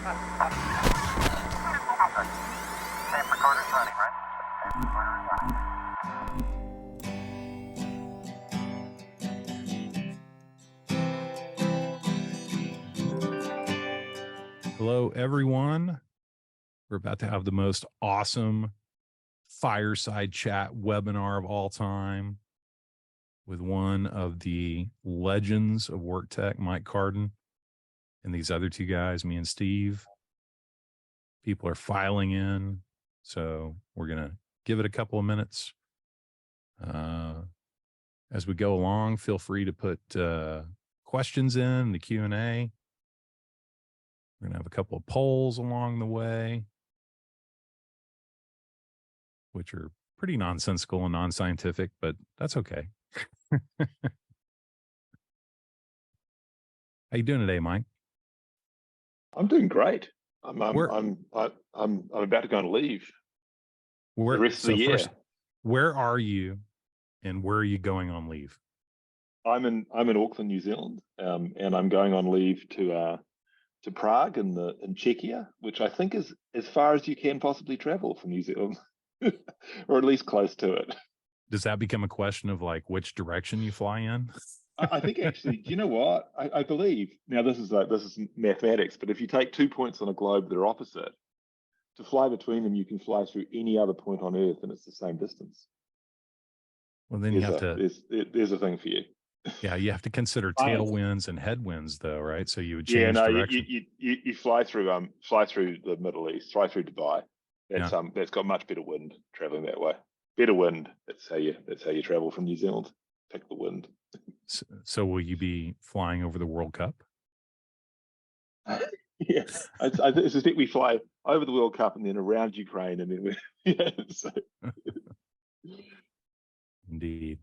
Tape recorder's running, right? Tape recorder's running. Hello, everyone. We're about to have the most awesome Fireside Chat webinar of all time with one of the legends of work tech, Mike Carden, and these other two guys, me and Steve. People are filing in, so we're going to give it a couple of minutes. As we go along, feel free to put questions in the Q&A. We're going to have a couple of polls along the way, which are pretty nonsensical and non-scientific, but that's okay. How you doing today, Mike? I'm doing great. I'm about to go on leave for the rest of the year. First, where are you, and where are you going on leave? I'm in Auckland, New Zealand, and I'm going on leave to Prague in Czechia, which I think is as far as you can possibly travel from New Zealand, or at least close to it. Does that become a question of like which direction you fly in? I think actually, do you know what? I believe now this is mathematics, but if you take 2 points on a globe that are opposite, to fly between them, you can fly through any other point on Earth, and it's the same distance. Well, then there's a thing for you. Yeah, you have to consider tailwinds and headwinds, though, right? So you would change direction. You fly through the Middle East, fly through Dubai. That's got much better wind traveling that way. Better wind. That's how you travel from New Zealand. Pick the wind. So will you be flying over the World Cup? Yeah, I suspect we fly over the World Cup and then around Ukraine, and then Indeed.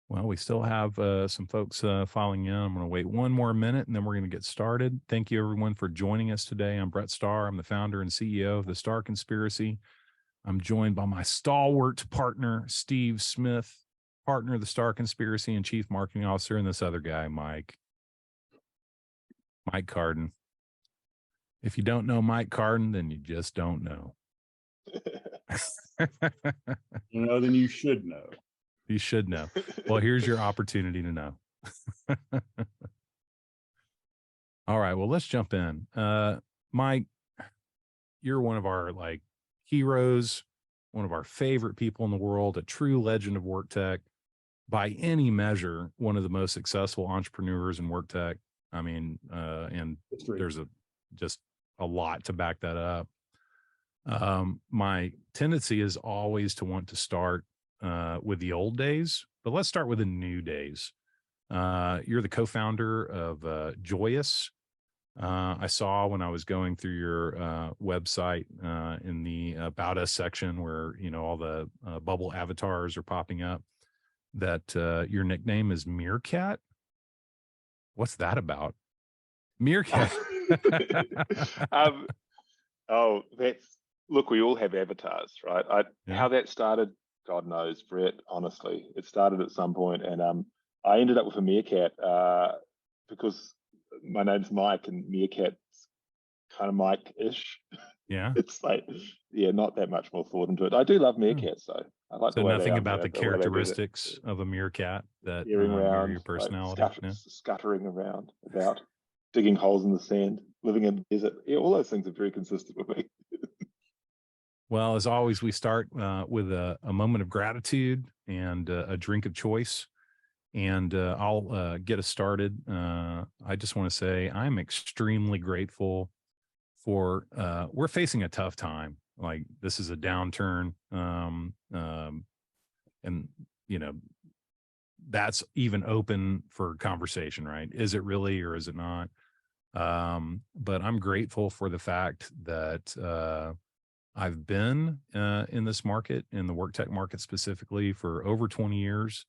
Well, we still have some folks filing in. I'm going to wait one more minute, and then we're going to get started. Thank you, everyone, for joining us today. I'm Brett Starr. I'm the founder and CEO of the Starr Conspiracy. I'm joined by my stalwart partner, Steve Smith, partner of the Starr Conspiracy and chief marketing officer, and this other guy, Mike Carden. If you don't know Mike Carden, then you just don't know. Then you should know. You should know. Well, here's your opportunity to know. All right, well, let's jump in. Mike, you're one of our heroes, one of our favorite people in the world, a true legend of work tech. By any measure, one of the most successful entrepreneurs in work tech. I mean, and there's just a lot to back that up. My tendency is always to want to start with the old days, but let's start with the new days. You're the co-founder of Joyous. I saw when I was going through your website in the About Us section where, all the bubble avatars are popping up, that your nickname is Meerkat. What's that about? Meerkat. Look, we all have avatars, right? How that started, God knows, Brett, honestly. It started at some point, and I ended up with a meerkat because my name's Mike, and meerkat's kind of Mike-ish. Yeah. It's not that much more thought into it. I do love meerkats, though. I like so the way nothing about the characteristics of a meerkat that around, your personality. Scuttering around, about digging holes in the sand, living in the desert. Yeah, all those things are very consistent with me. Well, as always, we start with a moment of gratitude and a drink of choice. And I'll get us started. I just want to say I'm extremely grateful for, we're facing a tough time. Like, this is a downturn. And, that's even open for conversation, right? Is it really, or is it not? But I'm grateful for the fact that I've been in this market, in the work tech market specifically, for over 20 years.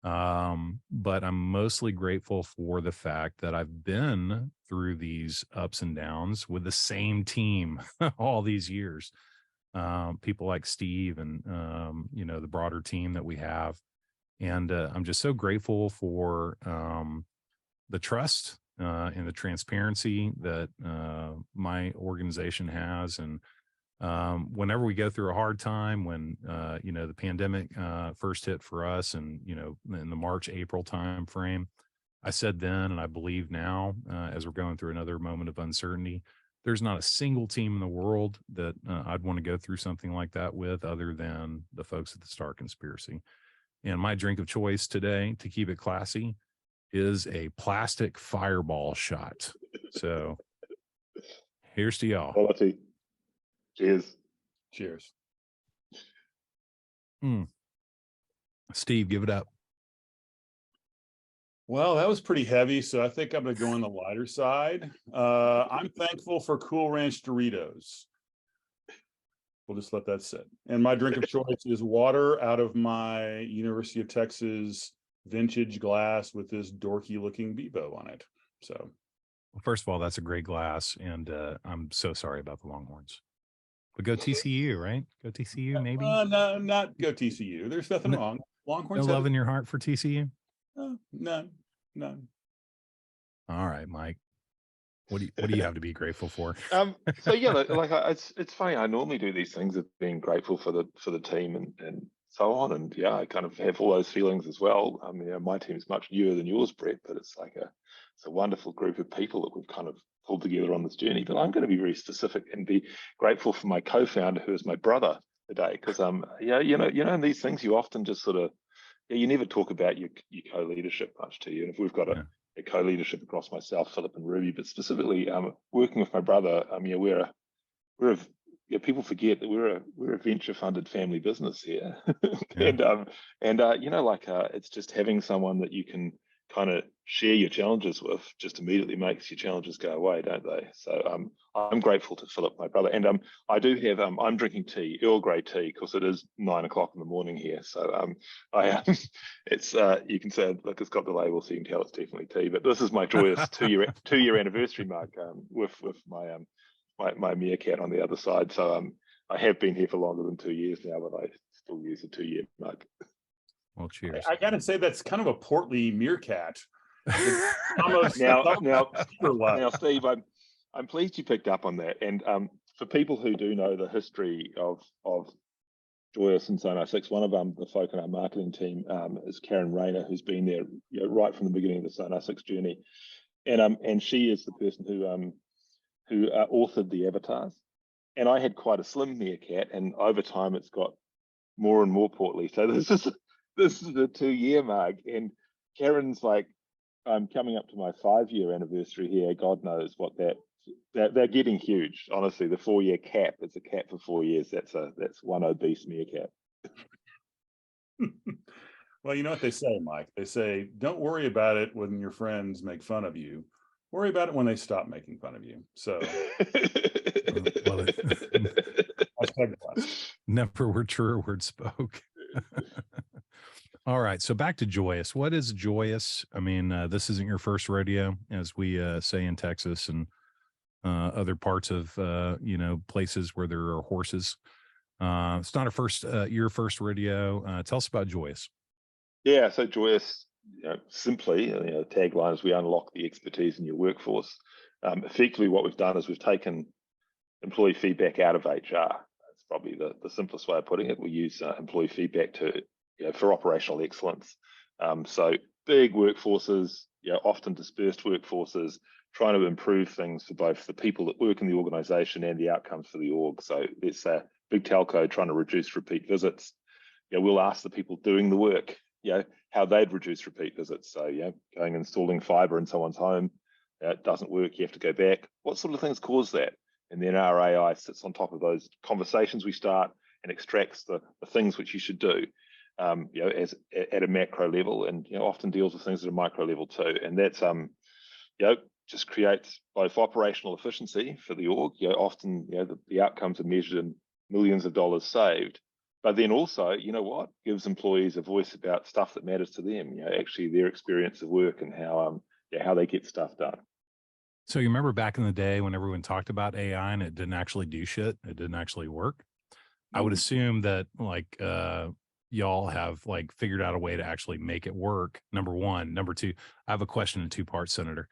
But I'm mostly grateful for the fact that I've been through these ups and downs with the same team all these years. People like Steve and, the broader team that we have. And I'm just so grateful for the trust and the transparency that my organization has. And whenever we go through a hard time, when the pandemic first hit for us, and in the March, April time frame, I said then, and I believe now, as we're going through another moment of uncertainty, there's not a single team in the world that I'd want to go through something like that with, other than the folks at the Star Conspiracy. And my drink of choice today, to keep it classy, is a plastic fireball shot. So here's to y'all. Quality. Cheers. Cheers. Steve, give it up. Well, that was pretty heavy, so I think I'm going to go on the lighter side. I'm thankful for Cool Ranch Doritos. We'll just let that sit. And my drink of choice is water out of my University of Texas vintage glass with this dorky looking Bebo on it. So, well, first of all, that's a great glass, and I'm so sorry about the Longhorns. But go TCU, right? Go TCU, maybe. No, not go TCU. There's nothing wrong. Longhorns. No love in your heart for TCU? None. All right, Mike. What do you have to be grateful for? So yeah, it's funny. I normally do these things of being grateful for the team and so on, and yeah, I kind of have all those feelings as well. I mean, my team is much newer than yours, Brett, but it's a wonderful group of people that we've kind of pulled together on this journey. But I'm going to be very specific and be grateful for my co-founder, who is my brother today, because in these things you often just sort of you never talk about your co-leadership much, to you. And if we've got a co-leadership across myself, Philip, and Ruby, but specifically working with my brother, people forget that we're a venture-funded family business here, it's just having someone that you can kind of share your challenges with just immediately makes your challenges go away, don't they? So I'm grateful to Philip, my brother, and I do have I'm drinking tea, Earl Grey tea, because it is 9 o'clock in the morning here. So it's you can say, look, it's got the label, so you can tell it's definitely tea. But this is my joyous two-year anniversary mug with my meerkat on the other side. So I have been here for longer than 2 years now, but I still use a 2-year mug. Well, cheers. I got to say, that's kind of a portly meerkat. Almost now, Steve, I'm pleased you picked up on that. And for people who do know the history of Joyous and Sonar 6, one of the folk in our marketing team is Karen Rayner, who's been there right from the beginning of the Sonar 6 journey, and she is the person who authored the avatars. And I had quite a slim meerkat, and over time it's got more and more portly. So this is a 2-year mug, and Karen's like, I'm coming up to my 5-year anniversary here. God knows what they're getting huge. Honestly, the 4-year cap is a cap for 4 years. That's one obese meerkat. Well, you know what they say, Mike? They say, don't worry about it when your friends make fun of you. Worry about it when they stop making fun of you. So, never were truer words spoke. All right. So back to Joyous. What is Joyous? I mean, this isn't your first rodeo, as we say in Texas and other parts of, places where there are horses. It's not your first rodeo. Tell us about Joyous. Yeah. So Joyous, simply, the tagline is, we unlock the expertise in your workforce. Effectively, what we've done is we've taken employee feedback out of HR. That's probably the simplest way of putting it. We use employee feedback for operational excellence. So big workforces, often dispersed workforces, trying to improve things for both the people that work in the organization and the outcomes for the org. So it's a big telco trying to reduce repeat visits. We'll ask the people doing the work, how they'd reduce repeat visits. So, going installing fiber in someone's home, it doesn't work, you have to go back. What sort of things cause that? And then our AI sits on top of those conversations we start and extracts the things which you should do. As at a macro level, and often deals with things at a micro level too, and that's just creates both operational efficiency for the org. Often the outcomes are measured in millions of dollars saved, but then also gives employees a voice about stuff that matters to them. Actually their experience of work and how they get stuff done. So you remember back in the day when everyone talked about AI and it didn't actually do shit, it didn't actually work. I would assume that y'all have figured out a way to actually make it work. Number one. Number two, I have a question in 2 parts, Senator.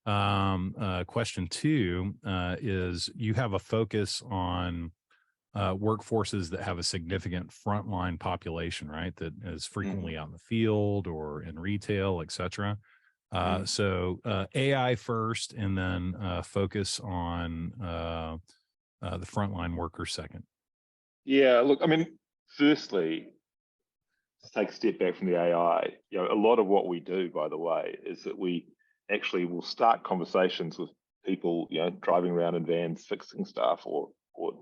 Question two is, you have a focus on workforces that have a significant frontline population, right? That is frequently out in the field or in retail, et cetera. So AI first, and then focus on the frontline workers second. Yeah, look, I mean, firstly, to take a step back from the AI, a lot of what we do, by the way, is that we actually will start conversations with people, driving around in vans, fixing stuff, or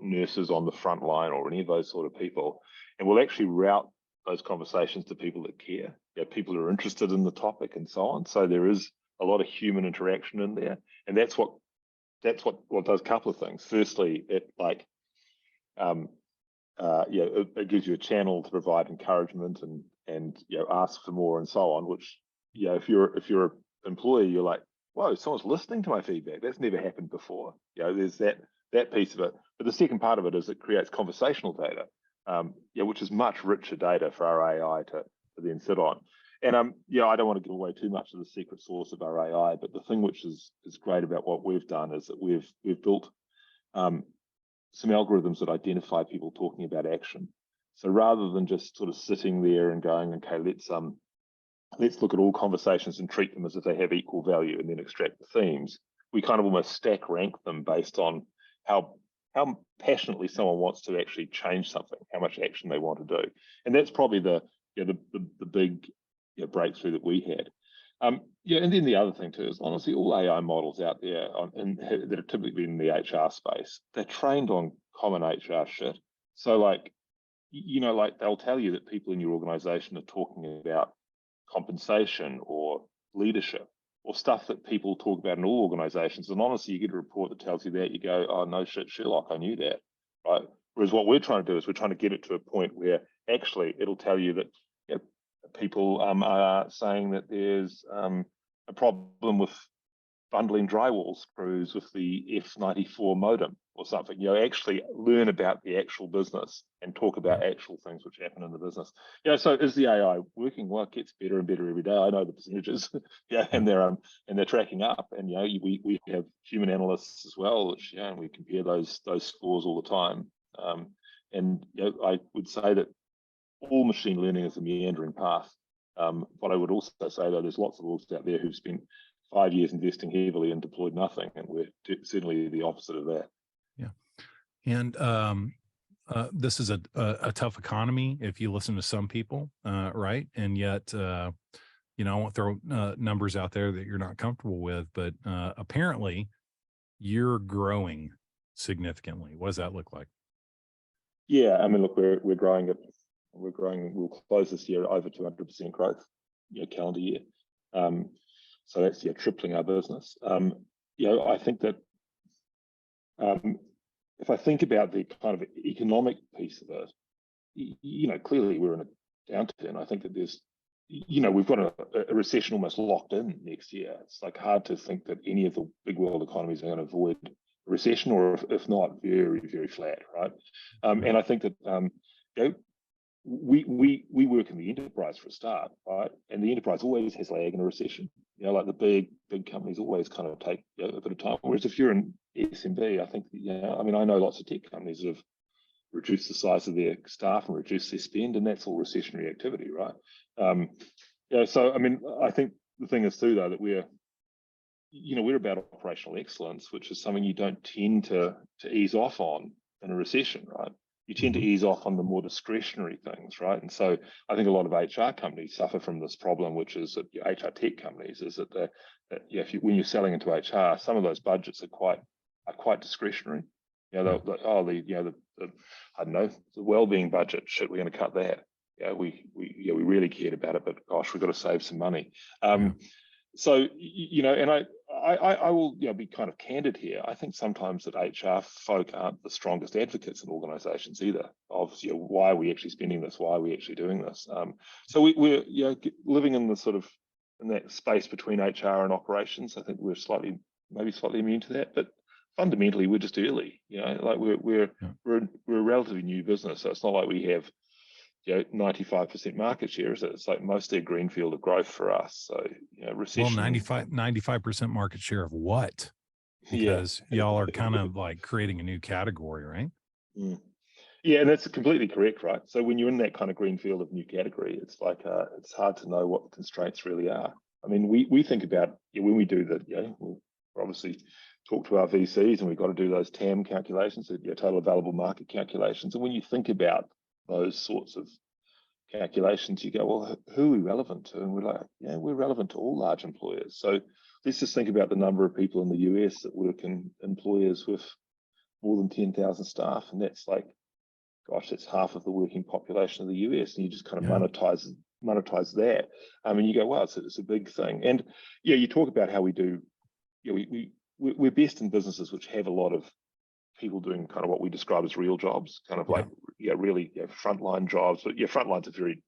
nurses on the front line, or any of those sort of people. And we'll actually route those conversations to people that care, people who are interested in the topic and so on. So there is a lot of human interaction in there. And that's what does a couple of things. Firstly, it it gives you a channel to provide encouragement and ask for more and so on, which, if you're an employee, you're like, whoa, someone's listening to my feedback. That's never happened before. There's that piece of it. But the second part of it is it creates conversational data, which is much richer data for our AI to then sit on. And I don't want to give away too much of the secret sauce of our AI, but the thing which is great about what we've done is that we've built some algorithms that identify people talking about action. So rather than just sort of sitting there and going, okay, let's look at all conversations and treat them as if they have equal value and then extract the themes, we kind of almost stack rank them based on how passionately someone wants to actually change something, how much action they want to do. And that's probably the big breakthrough that we had. And then the other thing too is, honestly, all AI models out there that have typically been in the HR space, they're trained on common HR shit. So like they'll tell you that people in your organization are talking about compensation or leadership or stuff that people talk about in all organizations. And honestly, you get a report that tells you that, you go, oh, no shit, Sherlock, I knew that, right? Whereas what we're trying to do is we're trying to get it to a point where actually it'll tell you that people are saying that there's a problem with bundling drywall screws with the F94 modem or something. Actually learn about the actual business and talk about actual things which happen in the business. So is the AI working? Well, it gets better and better every day. I know the percentages, and they're tracking up. And we have human analysts as well, which and we compare those scores all the time. And I would say that all machine learning is a meandering path. But I would also say, though, there's lots of orgs out there who've spent 5 years investing heavily and deployed nothing, and we're certainly the opposite of that. Yeah, and this is a tough economy if you listen to some people, right? And yet, I won't throw numbers out there that you're not comfortable with, but apparently, you're growing significantly. What does that look like? Yeah, I mean, look, we're growing it. We're growing. We'll close this year at over 200% growth, calendar year. So that's tripling our business. I think that if I think about the kind of economic piece of it, clearly we're in a downturn. I think that there's, we've got a recession almost locked in next year. It's like hard to think that any of the big world economies are going to avoid a recession, or if not, very, very flat, right? And I think that we work in the enterprise for a start, right? And the enterprise always has lag in a recession. Like the big companies always kind of take a bit of time. Whereas if you're in SMB, I think, I know lots of tech companies have reduced the size of their staff and reduced their spend, and that's all recessionary activity, right? So I think the thing is too, though, that we're about operational excellence, which is something you don't tend to ease off on in a recession, right? You tend to ease off on the more discretionary things, right? And so I think a lot of HR companies suffer from this problem, which is that HR tech companies is that when you're selling into HR, some of those budgets are quite discretionary. I don't know, the well-being budget, shit, we're going to cut that. We really cared about it, but gosh, we've got to save some money. So, and I will be kind of candid here. I think sometimes that HR folk aren't the strongest advocates in organizations either of why are we actually spending this? Why are we actually doing this? So we're living in the sort of in that space between HR and operations. I think we're maybe slightly immune to that, but fundamentally we're just early. Like we're a relatively new business, so it's not like we have 95% market share, is it? It's like mostly a greenfield of growth for us. So, recession. Well, 95% market share of what? Because y'all are kind of like creating a new category, right? Yeah, and that's completely correct, right? So when you're in that kind of greenfield of new category, it's like it's hard to know what the constraints really are. I mean, we think about when we do the, we'll obviously talk to our VCs, and we've got to do those TAM calculations, so total available market calculations. And when you think about those sorts of calculations, you go, well, who are we relevant to? And we're like, we're relevant to all large employers. So let's just think about the number of people in the US that work in employers with more than 10,000 staff, and that's like, gosh, that's half of the working population of the US, and you just kind of monetize that. I mean, you go, wow, it's a big thing. And you talk about how we do. We're best in businesses which have a lot of people doing kind of what we describe as real jobs, kind of like really frontline jobs. But frontline's a very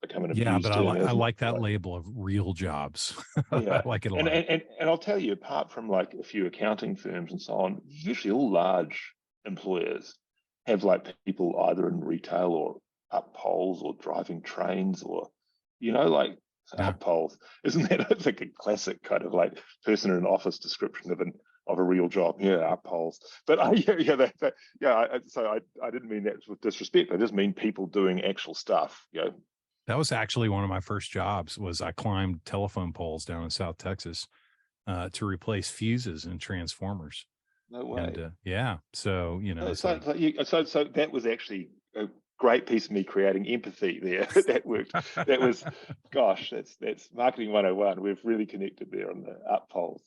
becoming abused but term, I like that label of real jobs. I like it a lot. And I'll tell you, apart from like a few accounting firms and so on, usually all large employers have like people either in retail or up poles or driving trains or up poles. Isn't that like a classic kind of like person in an office description of a real job? Up poles. But so I didn't mean that with disrespect. I just mean people doing actual stuff. That was actually one of my first jobs. Was I climbed telephone poles down in South Texas to replace fuses in transformers. No way. And so so that was actually a great piece of me creating empathy there. That worked. That was, gosh, that's marketing 101. We've really connected there on the up poles.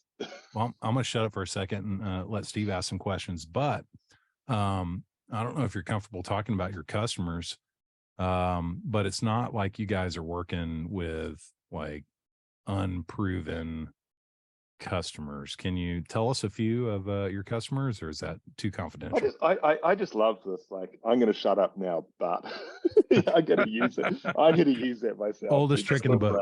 Well, I'm gonna shut up for a second and let Steve ask some questions. But I don't know if you're comfortable talking about your customers, but it's not like you guys are working with like unproven customers. Can you tell us a few of your customers, or is that too confidential? I just love this. Like, I'm going to shut up now, but I'm going to use it. I'm going to use that myself. Oldest trick in the book.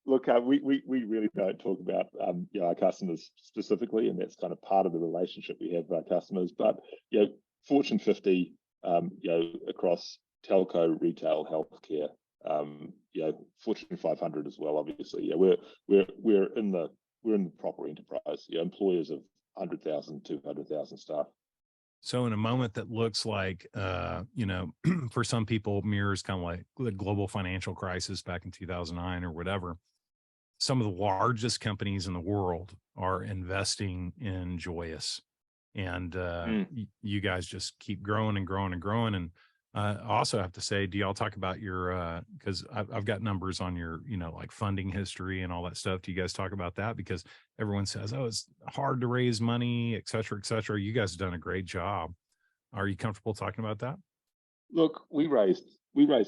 Look, we really don't talk about our customers specifically, and that's kind of part of the relationship we have with our customers. But Fortune 50, across telco, retail, healthcare. Fortune 500 as well. Obviously, we're in the proper enterprise. Employers of 100,000, 200,000 staff. So in a moment that looks like, for some people mirrors kind of like the global financial crisis back in 2009 or whatever, some of the largest companies in the world are investing in Joyous, and you guys just keep growing and growing and growing. And I also have to say, do y'all talk about your, because I've got numbers on your, like funding history and all that stuff. Do you guys talk about that? Because everyone says, oh, it's hard to raise money, et cetera, et cetera. You guys have done a great job. Are you comfortable talking about that? Look, we raised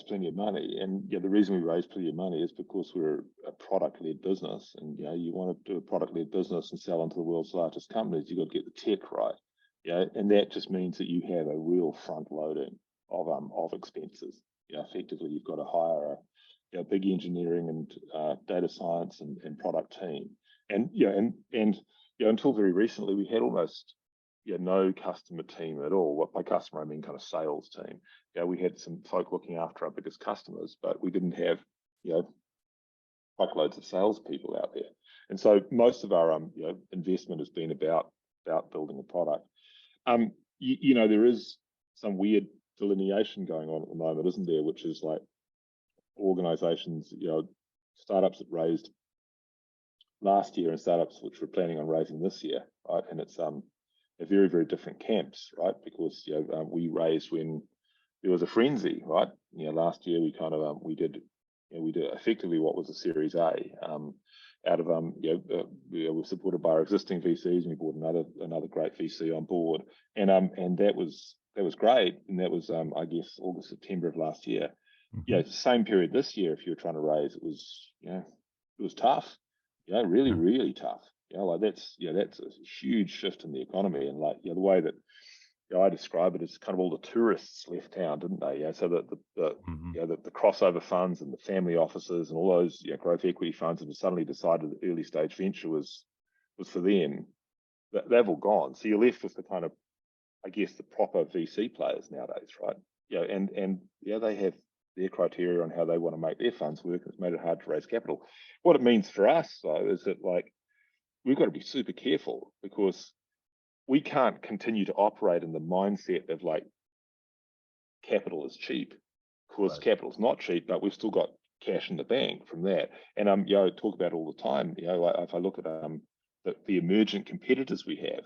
plenty of money, and the reason we raised plenty of money is because we're a product-led business, and you want to do a product-led business and sell into the world's largest companies, you've got to get the tech right. And that just means that you have a real front loading of expenses. Effectively, you've got to hire a big engineering and data science and product team. And until very recently, we had almost no customer team at all. What by customer I mean kind of sales team. We had some folk looking after our biggest customers, but we didn't have truckloads of salespeople out there. And so most of our investment has been about building a product. There is some weird delineation going on at the moment, isn't there? Which is like organizations, startups that raised last year and startups which we're planning on raising this year, right? And it's very, very different camps, right? Because we raised when there was a frenzy, right? Last year we kind of we did effectively what was a Series A. Out of we were supported by our existing VCs, and we brought another great VC on board, and that was great, and that was I guess August, September of last year. Mm-hmm. Same period this year, if you were trying to raise, it was tough, really, really tough. That's a huge shift in the economy, and the way that I describe it is kind of all the tourists left town, didn't they? So the crossover funds and the family offices and all those growth equity funds have suddenly decided that early stage venture was for them. They've all gone. So you're left with the kind of, I guess, the proper VC players nowadays, right? and they have their criteria on how they want to make their funds work. It's made it hard to raise capital. What it means for us, though, is that like we've got to be super careful because we can't continue to operate in the mindset of like capital is cheap. Of course, capital's not cheap, but we've still got cash in the bank from that. And I talk about it all the time. Like if I look at the emergent competitors we have,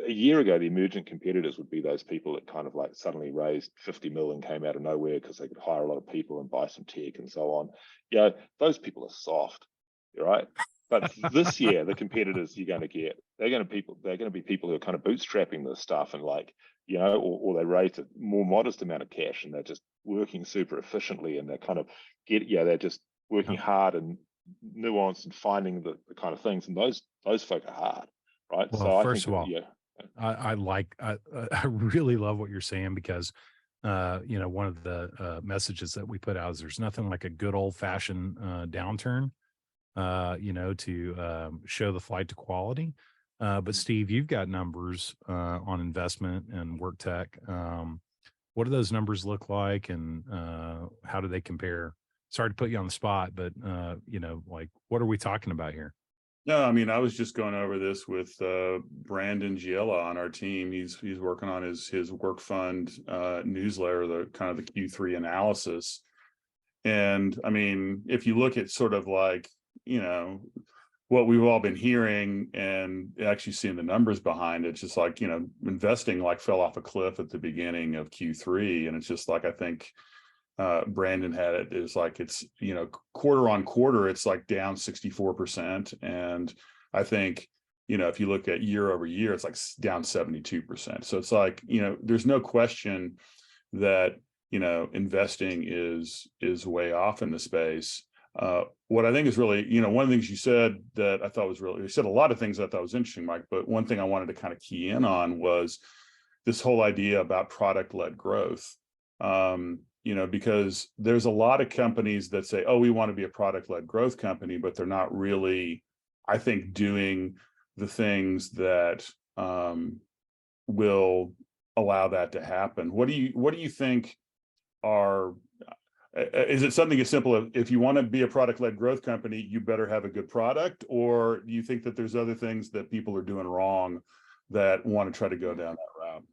a year ago, the emergent competitors would be those people that kind of like suddenly raised 50 million, came out of nowhere because they could hire a lot of people and buy some tech and so on. Those people are soft, right? But this year, the competitors you're going to get, they're going to be people who are kind of bootstrapping this stuff and like, or they raised a more modest amount of cash and they're just working super efficiently and they're kind of they're just working hard and nuanced and finding the kind of things, and those folk are hard. Right. Well, so first of all, I really love what you're saying because, one of the messages that we put out is there's nothing like a good old fashioned downturn, to show the flight to quality. But Steve, you've got numbers on investment and work tech. What do those numbers look like, and how do they compare? Sorry to put you on the spot, but like what are we talking about here? No, I mean, I was just going over this with Brandon Giella on our team. He's working on his work fund newsletter, the kind of the Q3 analysis. And I mean, if you look at sort of like, what we've all been hearing and actually seeing the numbers behind it, it's just like, investing like fell off a cliff at the beginning of Q3. And it's just like, I think Brandon had it is like it's quarter on quarter it's like down 64%, and I think if you look at year over year it's like down 72%. So it's like there's no question that investing is way off in the space. What I think is really one of the things you said that I thought was really, you said a lot of things I thought was interesting, Mike, but one thing I wanted to kind of key in on was this whole idea about product-led growth. Because there's a lot of companies that say, oh, we want to be a product-led growth company, but they're not really, I think, doing the things that will allow that to happen. What do you think are, is it something as simple as if you want to be a product-led growth company, you better have a good product? Or do you think that there's other things that people are doing wrong that want to try to go down that route?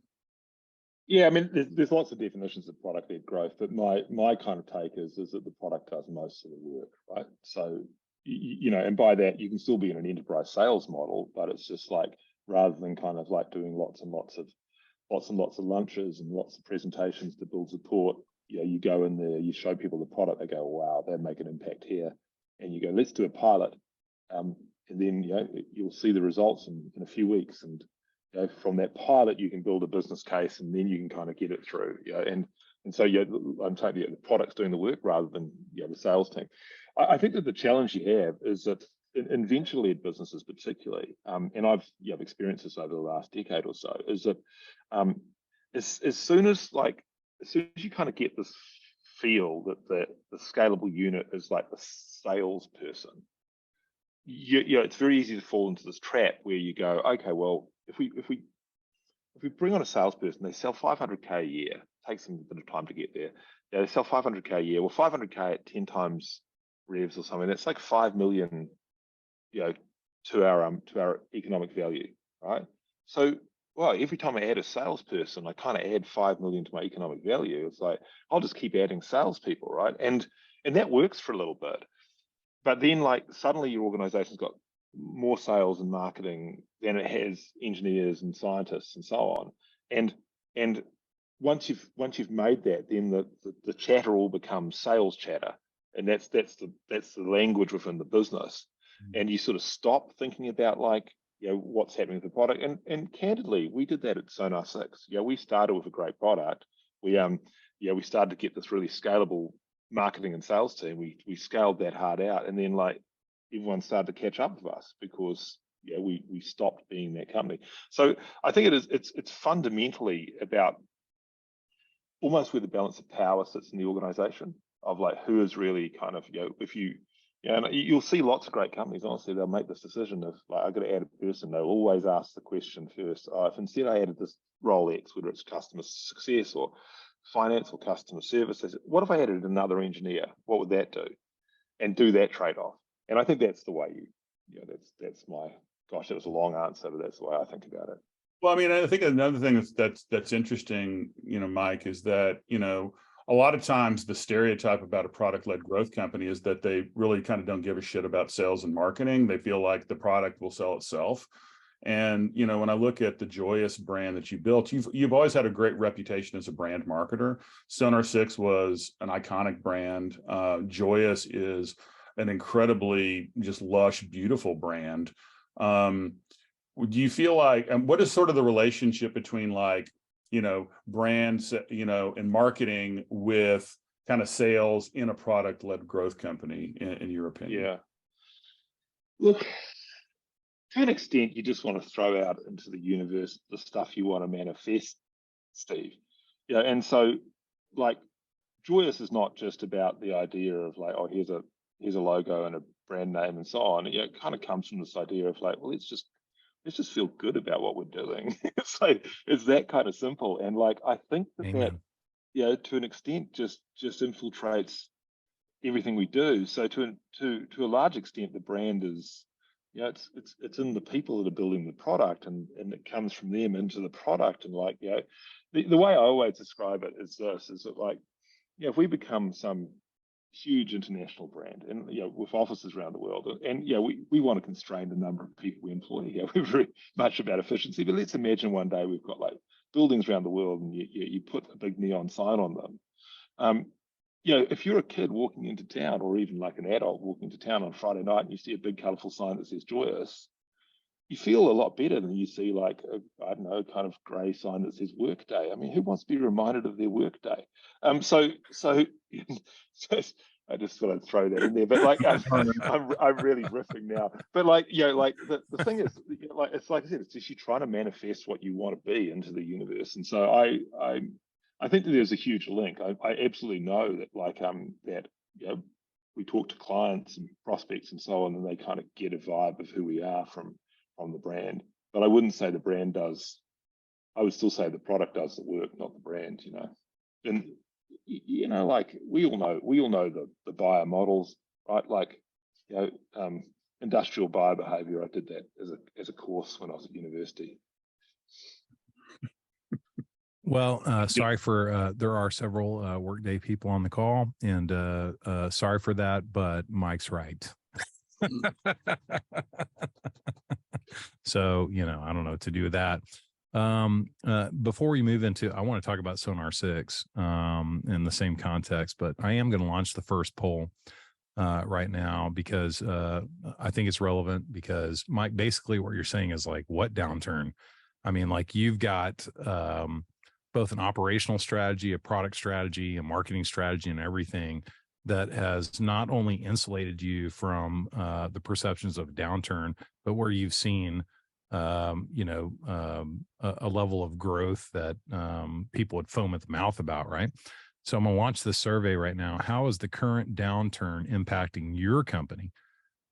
Yeah, I mean, there's lots of definitions of product-led growth, but my kind of take is that the product does most of the work, right? So, and by that you can still be in an enterprise sales model, but it's just like rather than kind of like doing lots and lots of lunches and lots of presentations to build support, you go in there, you show people the product, they go, wow, they make an impact here, and you go, let's do a pilot, and then you'll see the results in a few weeks, and from that pilot, you can build a business case, and then you can kind of get it through. And so I'm saying the product's doing the work rather than the sales team. I think that the challenge you have is that in venture-led businesses, particularly, and I've experienced this over the last decade or so, is that as soon as you kind of get this feel that the scalable unit is like the salesperson, it's very easy to fall into this trap where you go, okay, well, if we bring on a salesperson, they sell 500K a year, takes them a bit of time to get there. They sell 500K a year. Well, 500K at 10 times revs or something, that's like 5 million, to our economic value, right? So, well, every time I add a salesperson, I kind of add 5 million to my economic value. It's like I'll just keep adding salespeople, right? And that works for a little bit, but then suddenly your organization's got more sales and marketing than it has engineers and scientists and so on. And once you've made that, then the chatter all becomes sales chatter, and that's the language within the business. And you sort of stop thinking about what's happening with the product. And candidly, we did that at Sonar 6. We started with a great product. We started to get this really scalable marketing and sales team. We scaled that hard out, and then everyone started to catch up with us because we stopped being that company. So I think it's fundamentally about almost where the balance of power sits in the organization, of who is really kind of if you and you'll see lots of great companies, honestly, they'll make this decision of I've got to add a person. They'll always ask the question first, if instead I added this role X, whether it's customer success or finance or customer service. They said, what if I added another engineer? What would that do? And do that trade-off. And I think that's the way that's my, gosh, that was a long answer, but that's the way I think about it. Well, I mean, I think another thing that's interesting, Mike, is that, a lot of times the stereotype about a product-led growth company is that they really kind of don't give a shit about sales and marketing. They feel like the product will sell itself. And, when I look at the Joyous brand that you built, you've always had a great reputation as a brand marketer. Sonar 6 was an iconic brand. Joyous is an incredibly just lush, beautiful brand. Do you feel like, and what is sort of the relationship between brands, and marketing with kind of sales in a product-led growth company, in your opinion? Yeah. Look, to an extent, you just want to throw out into the universe the stuff you want to manifest, Steve. Yeah, and so Joyous is not just about the idea of here's a logo and a brand name and so on. It kind of comes from this idea of well, let's just feel good about what we're doing. It's that kind of simple. And I think that to an extent just infiltrates everything we do. So to a large extent, the brand is, it's in the people that are building the product, and it comes from them into the product. And the way I always describe it is this: is that if we become some huge international brand, and with offices around the world, and we want to constrain the number of people we employ. We're very much about efficiency, but let's imagine one day we've got buildings around the world, and you put a big neon sign on them. If you're a kid walking into town, or even an adult walking to town on Friday night, and you see a big colourful sign that says Joyous, you feel a lot better than you see I don't know, kind of grey sign that says Workday. I mean, who wants to be reminded of their workday? So I just thought I'd throw that in there. But I'm really riffing now. But the thing is, it's like I said, it's just you trying to manifest what you want to be into the universe. And so I think that there's a huge link. I absolutely know that we talk to clients and prospects and so on, and they kind of get a vibe of who we are from the brand. But I wouldn't say the brand does. I would still say the product does the work, not the brand. And we all know the buyer models, right? Industrial buyer behavior. I did that as a course when I was at university. Well, sorry for there are several Workday people on the call, and sorry for that, but Mike's right. So, I don't know what to do with that. Before we move into, I want to talk about Sonar 6 in the same context, but I am going to launch the first poll right now because I think it's relevant, because Mike, basically what you're saying is what downturn? I mean, you've got both an operational strategy, a product strategy, a marketing strategy, and everything that has not only insulated you from the perceptions of downturn, but where you've seen, a level of growth that people would foam at the mouth about, right? So I'm going to launch this survey right now. How is the current downturn impacting your company?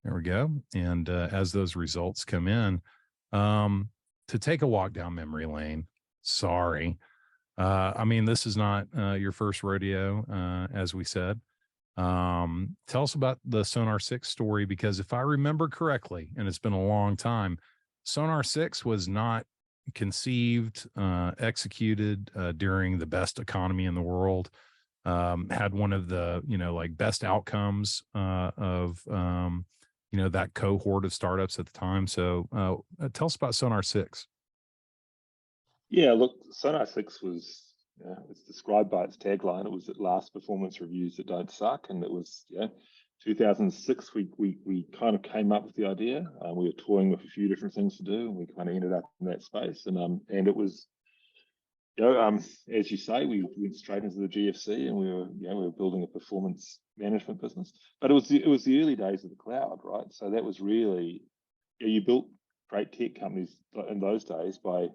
There we go. And as those results come in, to take a walk down memory lane, sorry. I mean, this is not your first rodeo, as we said. Tell us about the Sonar 6 story, because if I remember correctly, and it's been a long time, Sonar 6 was not conceived, executed during the best economy in the world, had one of the, best outcomes of, that cohort of startups at the time. So tell us about Sonar 6. Yeah, look, Sonar 6 was, it's described by its tagline. It was at last performance reviews that don't suck. And it was, 2006, we kind of came up with the idea. We were toying with a few different things to do, and we kind of ended up in that space. And it was, as you say, we went straight into the GFC, and we were building a performance management business. But it was the early days of the cloud, right? So that was really, you built great tech companies in those days by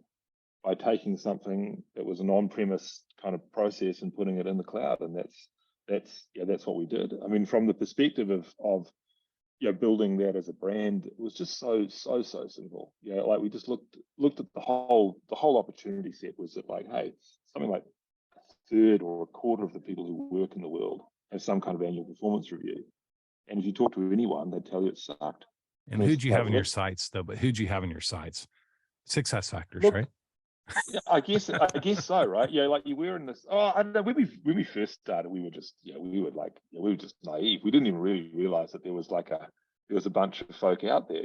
taking something that was an on-premise kind of process and putting it in the cloud. And that's what we did. I mean, from the perspective of building that as a brand, it was just so simple. We just looked at the whole opportunity set was that hey, something like third or a quarter of the people who work in the world have some kind of annual performance review. And if you talk to anyone, they tell you it sucked. And who'd you have in your sights though? But who'd you have in your sights? Success factors, look, right? Yeah, I guess so, right? Yeah, like you were in this. Oh, I don't know. When we first started, we were just we were just naive. We didn't even really realize that there was a bunch of folk out there.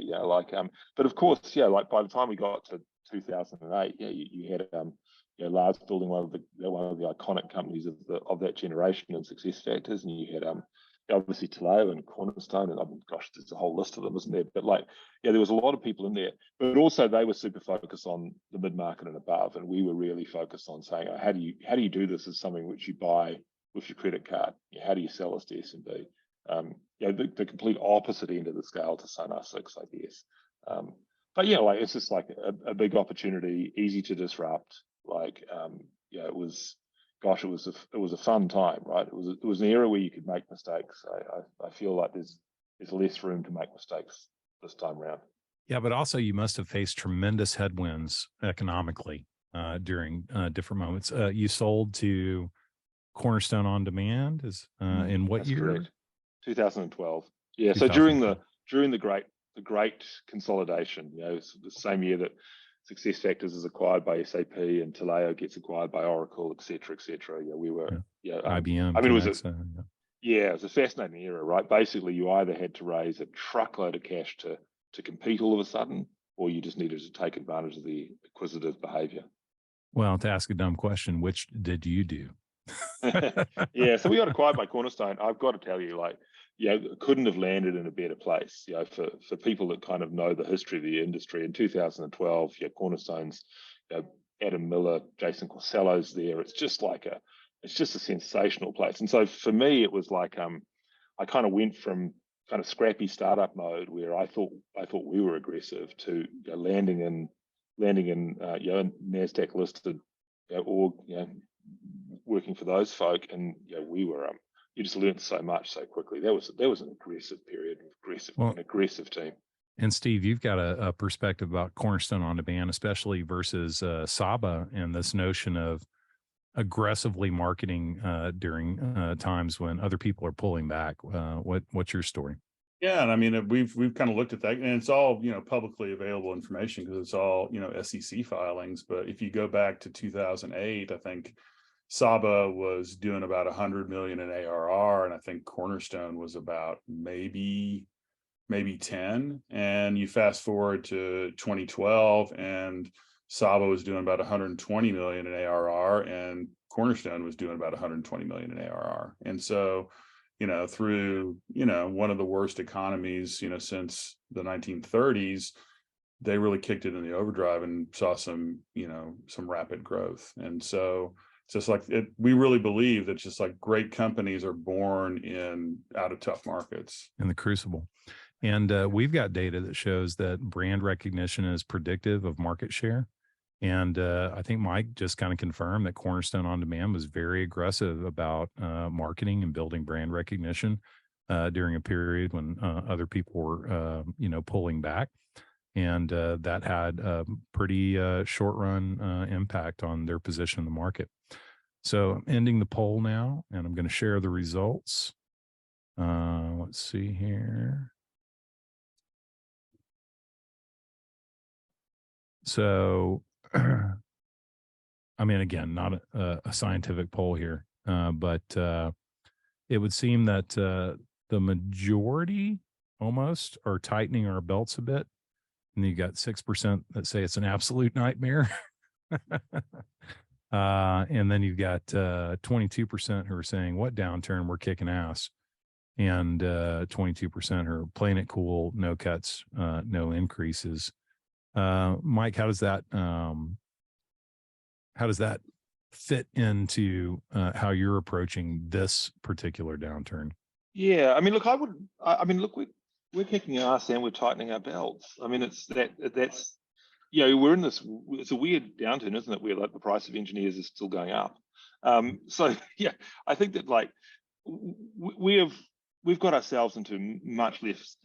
But of course, like by the time we got to 2008, you had Lars building one of the iconic companies of that generation in Success Factors, and you had obviously Taleo and Cornerstone, and gosh, there's a whole list of them, isn't there? But there was a lot of people in there, but also they were super focused on the mid-market and above, and we were really focused on saying, how do you do this as something which you buy with your credit card? How do you sell this to SMB? The complete opposite end of the scale to Sun R6, I guess. But it's just like a big opportunity, easy to disrupt. It was. Gosh, it was a fun time, right? It was an era where you could make mistakes. I feel like there's less room to make mistakes this time around. Yeah, but also you must have faced tremendous headwinds economically during different moments. You sold to Cornerstone On Demand in what year? Correct. 2012. Yeah. 2012. So during the great consolidation, it's the same year that Success Factors is acquired by SAP and Taleo gets acquired by Oracle, et cetera, et cetera. We were, IBM. I mean, it was a fascinating era, right? Basically, you either had to raise a truckload of cash to compete all of a sudden, or you just needed to take advantage of the acquisitive behavior. Well, to ask a dumb question, which did you do? Yeah, so we got acquired by Cornerstone. I've got to tell you, couldn't have landed in a better place. For people that kind of know the history of the industry, in 2012, Cornerstone's Adam Miller, Jason Corsello's there. It's just a sensational place. And so for me, it was I kind of went from kind of scrappy startup mode where I thought we were aggressive to landing in NASDAQ listed org, working for those folk, and we were you just learned so much so quickly. That was an aggressive period, an aggressive team. And Steve, you've got a perspective about Cornerstone On Demand, especially versus Saba, and this notion of aggressively marketing during times when other people are pulling back. What's your story? Yeah, and I mean, we've kind of looked at that, and it's all publicly available information because it's all SEC filings. But if you go back to 2008, I think Saba was doing about 100 million in ARR, and I think Cornerstone was about maybe 10. And you fast forward to 2012, and Saba was doing about 120 million in ARR, and Cornerstone was doing about 120 million in ARR. And so, through one of the worst economies since the 1930s, they really kicked it in the overdrive and saw some rapid growth. And so it's just we really believe that just great companies are born out of tough markets. In the crucible. And we've got data that shows that brand recognition is predictive of market share. And I think Mike just kind of confirmed that Cornerstone On Demand was very aggressive about marketing and building brand recognition during a period when other people were, pulling back. And that had a pretty short run impact on their position in the market. So I'm ending the poll now, and I'm going to share the results. Let's see here. So, I mean, again, not a scientific poll here, but it would seem that the majority almost are tightening our belts a bit. And you got 6% that say it's an absolute nightmare. And then you've got 22% who are saying, what downturn, we're kicking ass. And 22% are playing it cool, no cuts, no increases. Mike, how does that fit into how you're approaching this particular downturn? Yeah, I mean, look, we're kicking ass and we're tightening our belts. I mean, that's we're in this. It's a weird downturn, isn't it? Where the price of engineers is still going up. So yeah, I think that we've got ourselves into much less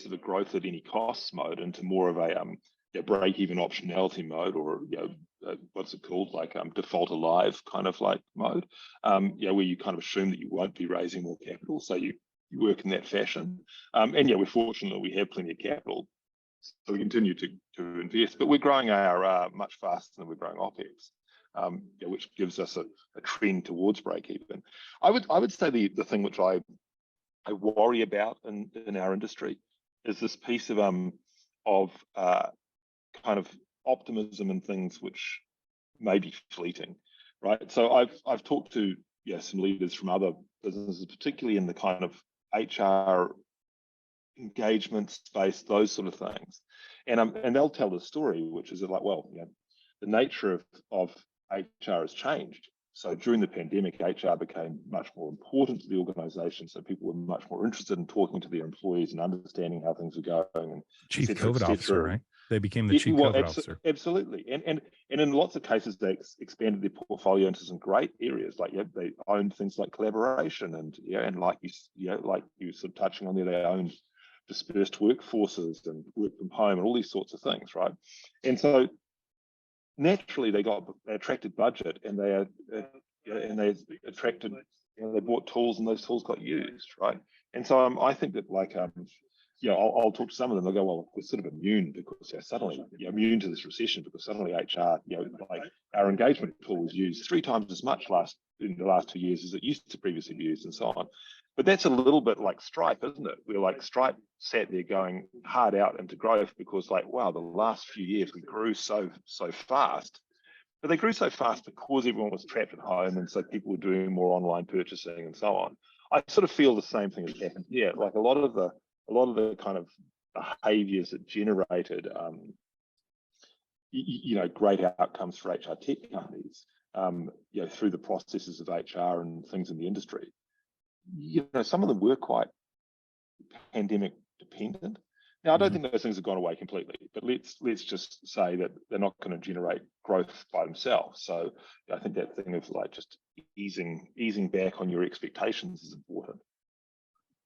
of a growth at any costs mode, into more of a break-even optionality mode, or what's it called, like default alive kind of like mode, where you kind of assume that you won't be raising more capital, so you work in that fashion. And we're fortunate that we have plenty of capital, so we continue to invest, but we're growing ARR much faster than we're growing OPEX, which gives us a trend towards break-even. I would say the thing which I worry about in our industry is this piece of kind of optimism and things which may be fleeting, right? So I've talked to some leaders from other businesses, particularly in the kind of HR engagement space, those sort of things, and they'll tell the story, which is like, well, the nature of HR has changed. So during the pandemic, HR became much more important to the organization. So people were much more interested in talking to their employees and understanding how things were going. And Chief COVID officer, right? They became the chief COVID officer. Absolutely. And in lots of cases, they expanded their portfolio into some great areas. Like, they owned things like collaboration and like you sort of touching on there, they owned dispersed workforces and work from home and all these sorts of things, right? And so naturally they attracted budget, and they attracted, they bought tools, and those tools got used, right? And so I think that I'll talk to some of them. They'll go, well, we're sort of immune because suddenly immune to this recession because suddenly HR, like our engagement tool was used 3 times as much in the last 2 years as it used to previously be used, and so on. But that's a little bit like Stripe, isn't it? We're like Stripe sat there going hard out into growth because, like, wow, the last few years we grew so fast. But they grew so fast because everyone was trapped at home, and so people were doing more online purchasing and so on. I sort of feel the same thing has happened here. Like a lot of the kind of behaviors that generated great outcomes for HR tech companies through the processes of HR and things in the industry, some of them were quite pandemic dependent. Now, I don't think those things have gone away completely, but let's just say that they're not going to generate growth by themselves. So I think that thing of like just easing back on your expectations is important.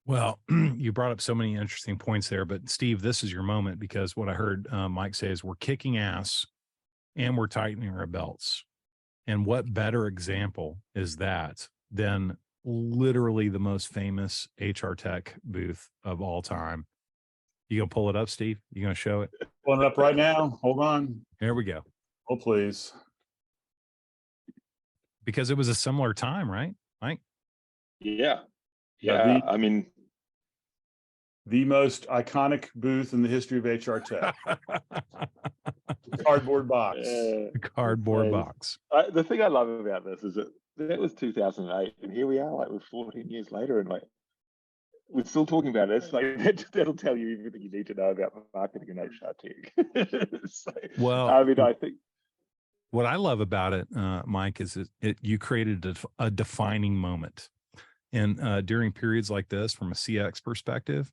Well, you brought up so many interesting points there, but Steve, this is your moment, because what I heard Mike say is we're kicking ass and we're tightening our belts. And what better example is that than literally the most famous HR tech booth of all time? You gonna pull it up, Steve? You gonna show it? Pulling it up right now. Hold on. There we go. Oh, please. Because it was a similar time, right, Mike? Yeah. I mean, the most iconic booth in the history of HR tech. Cardboard box. Cardboard box. The thing I love about this is that was 2008, and here we are, like, we're 14 years later, and like we're still talking about it. It's like that'll tell you everything you need to know about marketing and HR tech. So, well, I mean, I think what I love about it, Mike, is you created a defining moment. And during periods like this, from a CX perspective,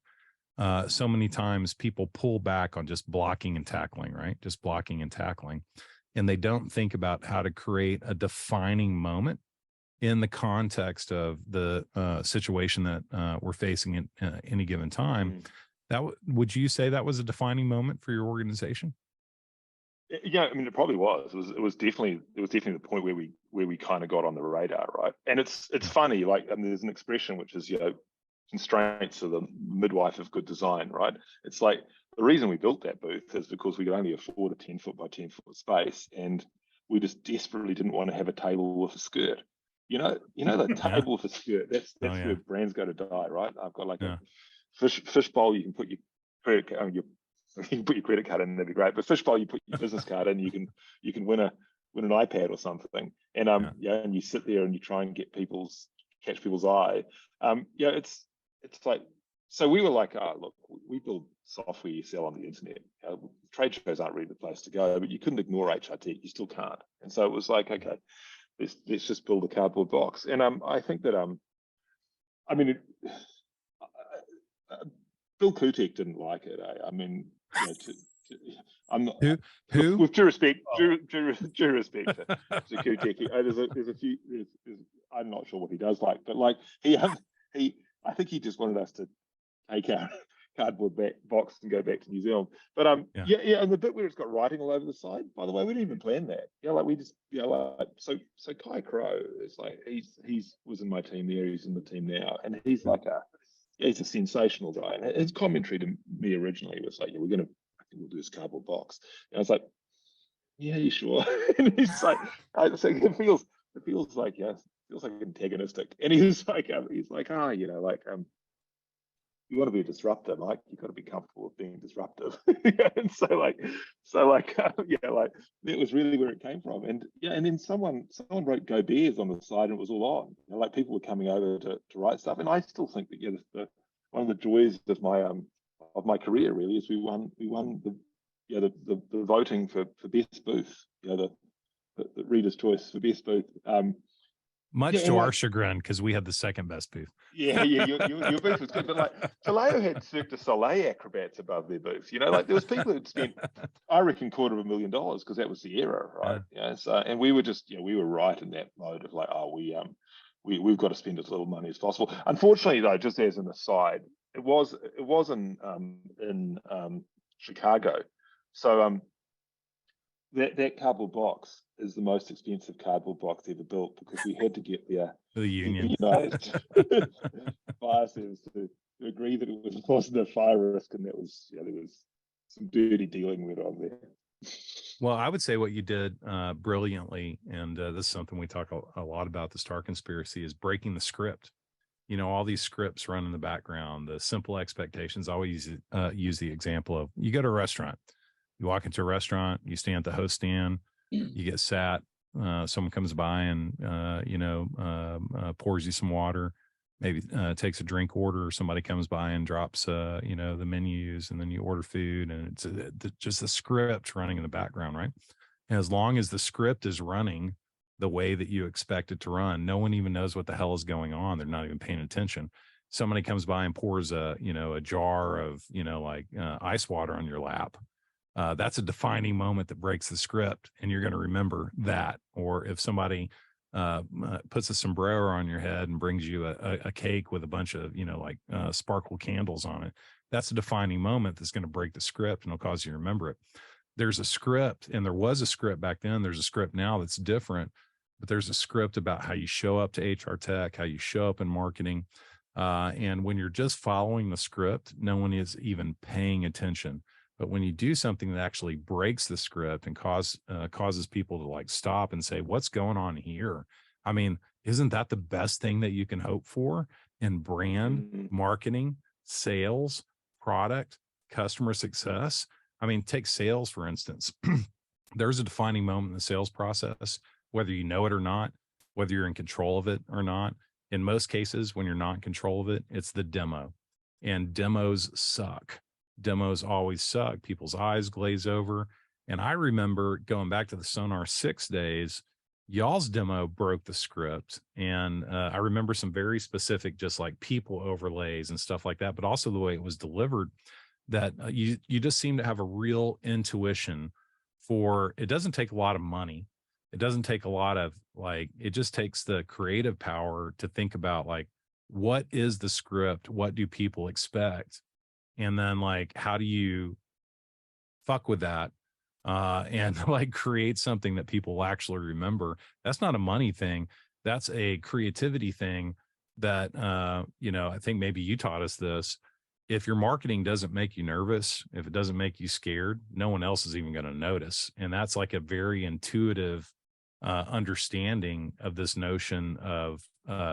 so many times people pull back on just blocking and tackling, right? Just blocking and tackling. And they don't think about how to create a defining moment in the context of the situation that we're facing at any given time. Would you say that was a defining moment for your organization? Yeah, I mean, it probably was. It was definitely the point where we kind of got on the radar, right? And it's funny, like, there's an expression which is, constraints are the midwife of good design, right? It's like the reason we built that booth is because we could only afford a 10-foot by 10-foot space, and we just desperately didn't want to have a table with a skirt. The table with a skirt. That's where brands go to die, right? I've got like a fish bowl. You can put your credit card, you can put your credit card in. That'd be great. But fish bowl, you put your business card in. You can win an iPad or something. And and you sit there and you try and catch people's eye. It's like, so we were like, look, we build software you sell on the internet. Trade shows aren't really the place to go, but you couldn't ignore HR tech. You still can't. And so it was like, okay, let's just build a cardboard box. And I think that I mean, Bill Kutek didn't like it. I mean, I'm not. Who? With due respect to Kutek, there's a few. I'm not sure what he does like, but like I think he just wanted us to take cardboard box and go back to New Zealand. But yeah, and the bit where it's got writing all over the side, by the way, we didn't even plan that. Yeah, like we just, like so Kai Crow is like he's was in my team there, he's in the team now, and he's like he's a sensational guy. And his commentary to me originally was like, yeah, I think we'll do this cardboard box. And I was like, yeah, you sure? And he's like, so it feels like, yeah, it feels like antagonistic. And he's like, you want to be a disruptor, Mike. You got to be comfortable with being disruptive. And that was really where it came from. And yeah, and then someone wrote "Go Bears" on the side, and it was all on. Like people were coming over to write stuff, and I still think that one of the joys of my career really is we won the voting for best booth. The reader's choice for best booth. Much to our chagrin, because we had the second best booth. Yeah, your booth was good, but like Vallejo had Cirque du Soleil acrobats above their booth. Like there was people who'd spent, I reckon, $250,000 because that was the era, right? Yeah. So, and we were just, we were right in that mode of like, we've got to spend as little money as possible. Unfortunately, though, just as an aside, it was in Chicago, so that cardboard box is the most expensive cardboard box ever built because we had to get the union fire service to agree that it wasn't a fire risk, and there was some dirty dealing went on there. Well, I would say what you did brilliantly, and this is something we talk a lot about, the Star Conspiracy, is breaking the script. All these scripts run in the background, the simple expectations. I always use the example of, you go to a restaurant, you walk into a restaurant, you stand at the host stand, you get sat, someone comes by and, pours you some water, maybe takes a drink order, or somebody comes by and drops, the menus, and then you order food, and it's just the script running in the background, right? And as long as the script is running the way that you expect it to run, no one even knows what the hell is going on. They're not even paying attention. Somebody comes by and pours a jar of, ice water on your lap. That's a defining moment that breaks the script, and you're going to remember that. Or if somebody puts a sombrero on your head and brings you a cake with a bunch of, sparkle candles on it, that's a defining moment that's going to break the script, and it'll cause you to remember it. There's a script, and there was a script back then. There's a script now that's different, but there's a script about how you show up to HR Tech, how you show up in marketing. And when you're just following the script, no one is even paying attention. But when you do something that actually breaks the script and causes people to like stop and say, what's going on here? I mean, isn't that the best thing that you can hope for in brand, marketing, sales, product, customer success? I mean, take sales, for instance. There's a defining moment in the sales process, whether you know it or not, whether you're in control of it or not. In most cases, when you're not in control of it, it's the demo. And demos suck. Demos always suck. People's eyes glaze over. And I remember going back to the Sonar 6 days, y'all's demo broke the script. And I remember some very specific, just like people overlays and stuff like that, but also the way it was delivered, that you just seem to have a real intuition for, it doesn't take a lot of money. It doesn't take a lot of it just takes the creative power to think about what is the script? What do people expect? And then how do you fuck with that and create something that people will actually remember? That's not a money thing. That's a creativity thing that, I think maybe you taught us this. If your marketing doesn't make you nervous, if it doesn't make you scared, no one else is even going to notice. And that's like a very intuitive understanding of this notion of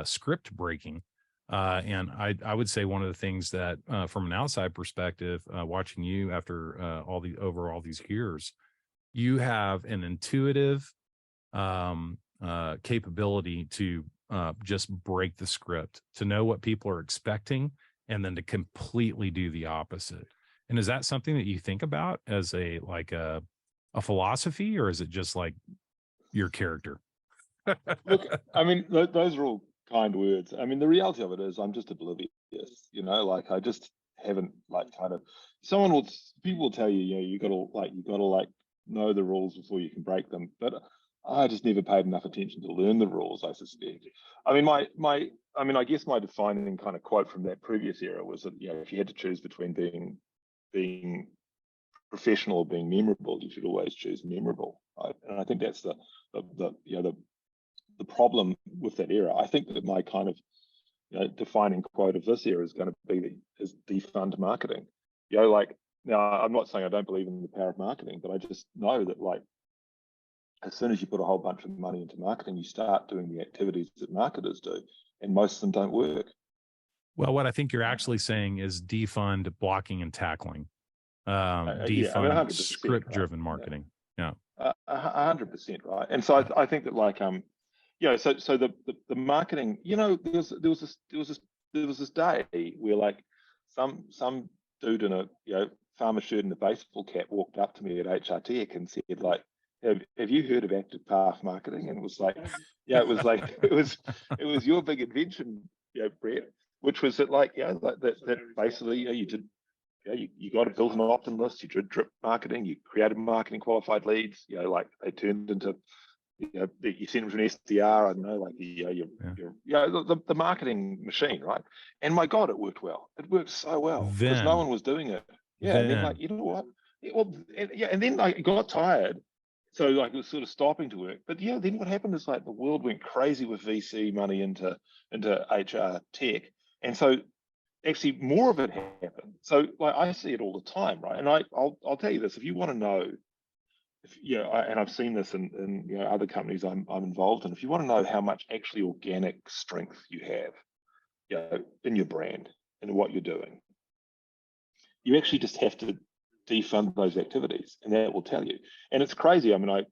script breaking. And I would say one of the things that from an outside perspective, watching you after all these years, you have an intuitive capability to just break the script, to know what people are expecting, and then to completely do the opposite. And is that something that you think about as a philosophy, or is it just like your character? Look, I mean, those are all kind words. I mean, the reality of it is I'm just oblivious, I just haven't people will tell you, you gotta know the rules before you can break them. But I just never paid enough attention to learn the rules, I suspect. I mean, I guess my defining kind of quote from that previous era was that, you know, if you had to choose between being professional or being memorable, you should always choose memorable, right? And I think that's the problem with that era. I think that my kind of, you know, defining quote of this era is going to be is defund marketing. You know, like, now I'm not saying I don't believe in the power of marketing, but I just know that, like, as soon as you put a whole bunch of money into marketing, you start doing the activities that marketers do, and most of them don't work. Well, what I think you're actually saying is defund blocking and tackling, defund 100%, script-driven right? marketing. Yeah, 100%, right? And so I think that, like, so the marketing, you know, there was this day where, like, some dude in a, you know, farmer shirt and a baseball cap walked up to me at HR Tech and said, like, have you heard of active path marketing? And it was like, yeah, it was like it was your big invention, you know, Brett, which was that, like, yeah, like that basically, you know, you did, yeah, you got to build an opt-in list, you did drip marketing, you created marketing qualified leads, you know, like they turned into, you know, you send them to an SDR, I don't know, like, you know, the marketing machine, right? And my God, it worked well. It worked so well because no one was doing it. Yeah, and then, like, you know what? Well, and then, like, it got tired. So, like, it was sort of stopping to work. But yeah, then what happened is, like, the world went crazy with VC money into HR tech. And so actually more of it happened. So, like, I see it all the time, right? And I'll tell you this, if you want to know, if, you know, and I've seen this in you know, other companies I'm involved in, if you want to know how much actually organic strength you have, you know, in your brand and what you're doing, you actually just have to defund those activities, and that will tell you. And it's crazy. I mean,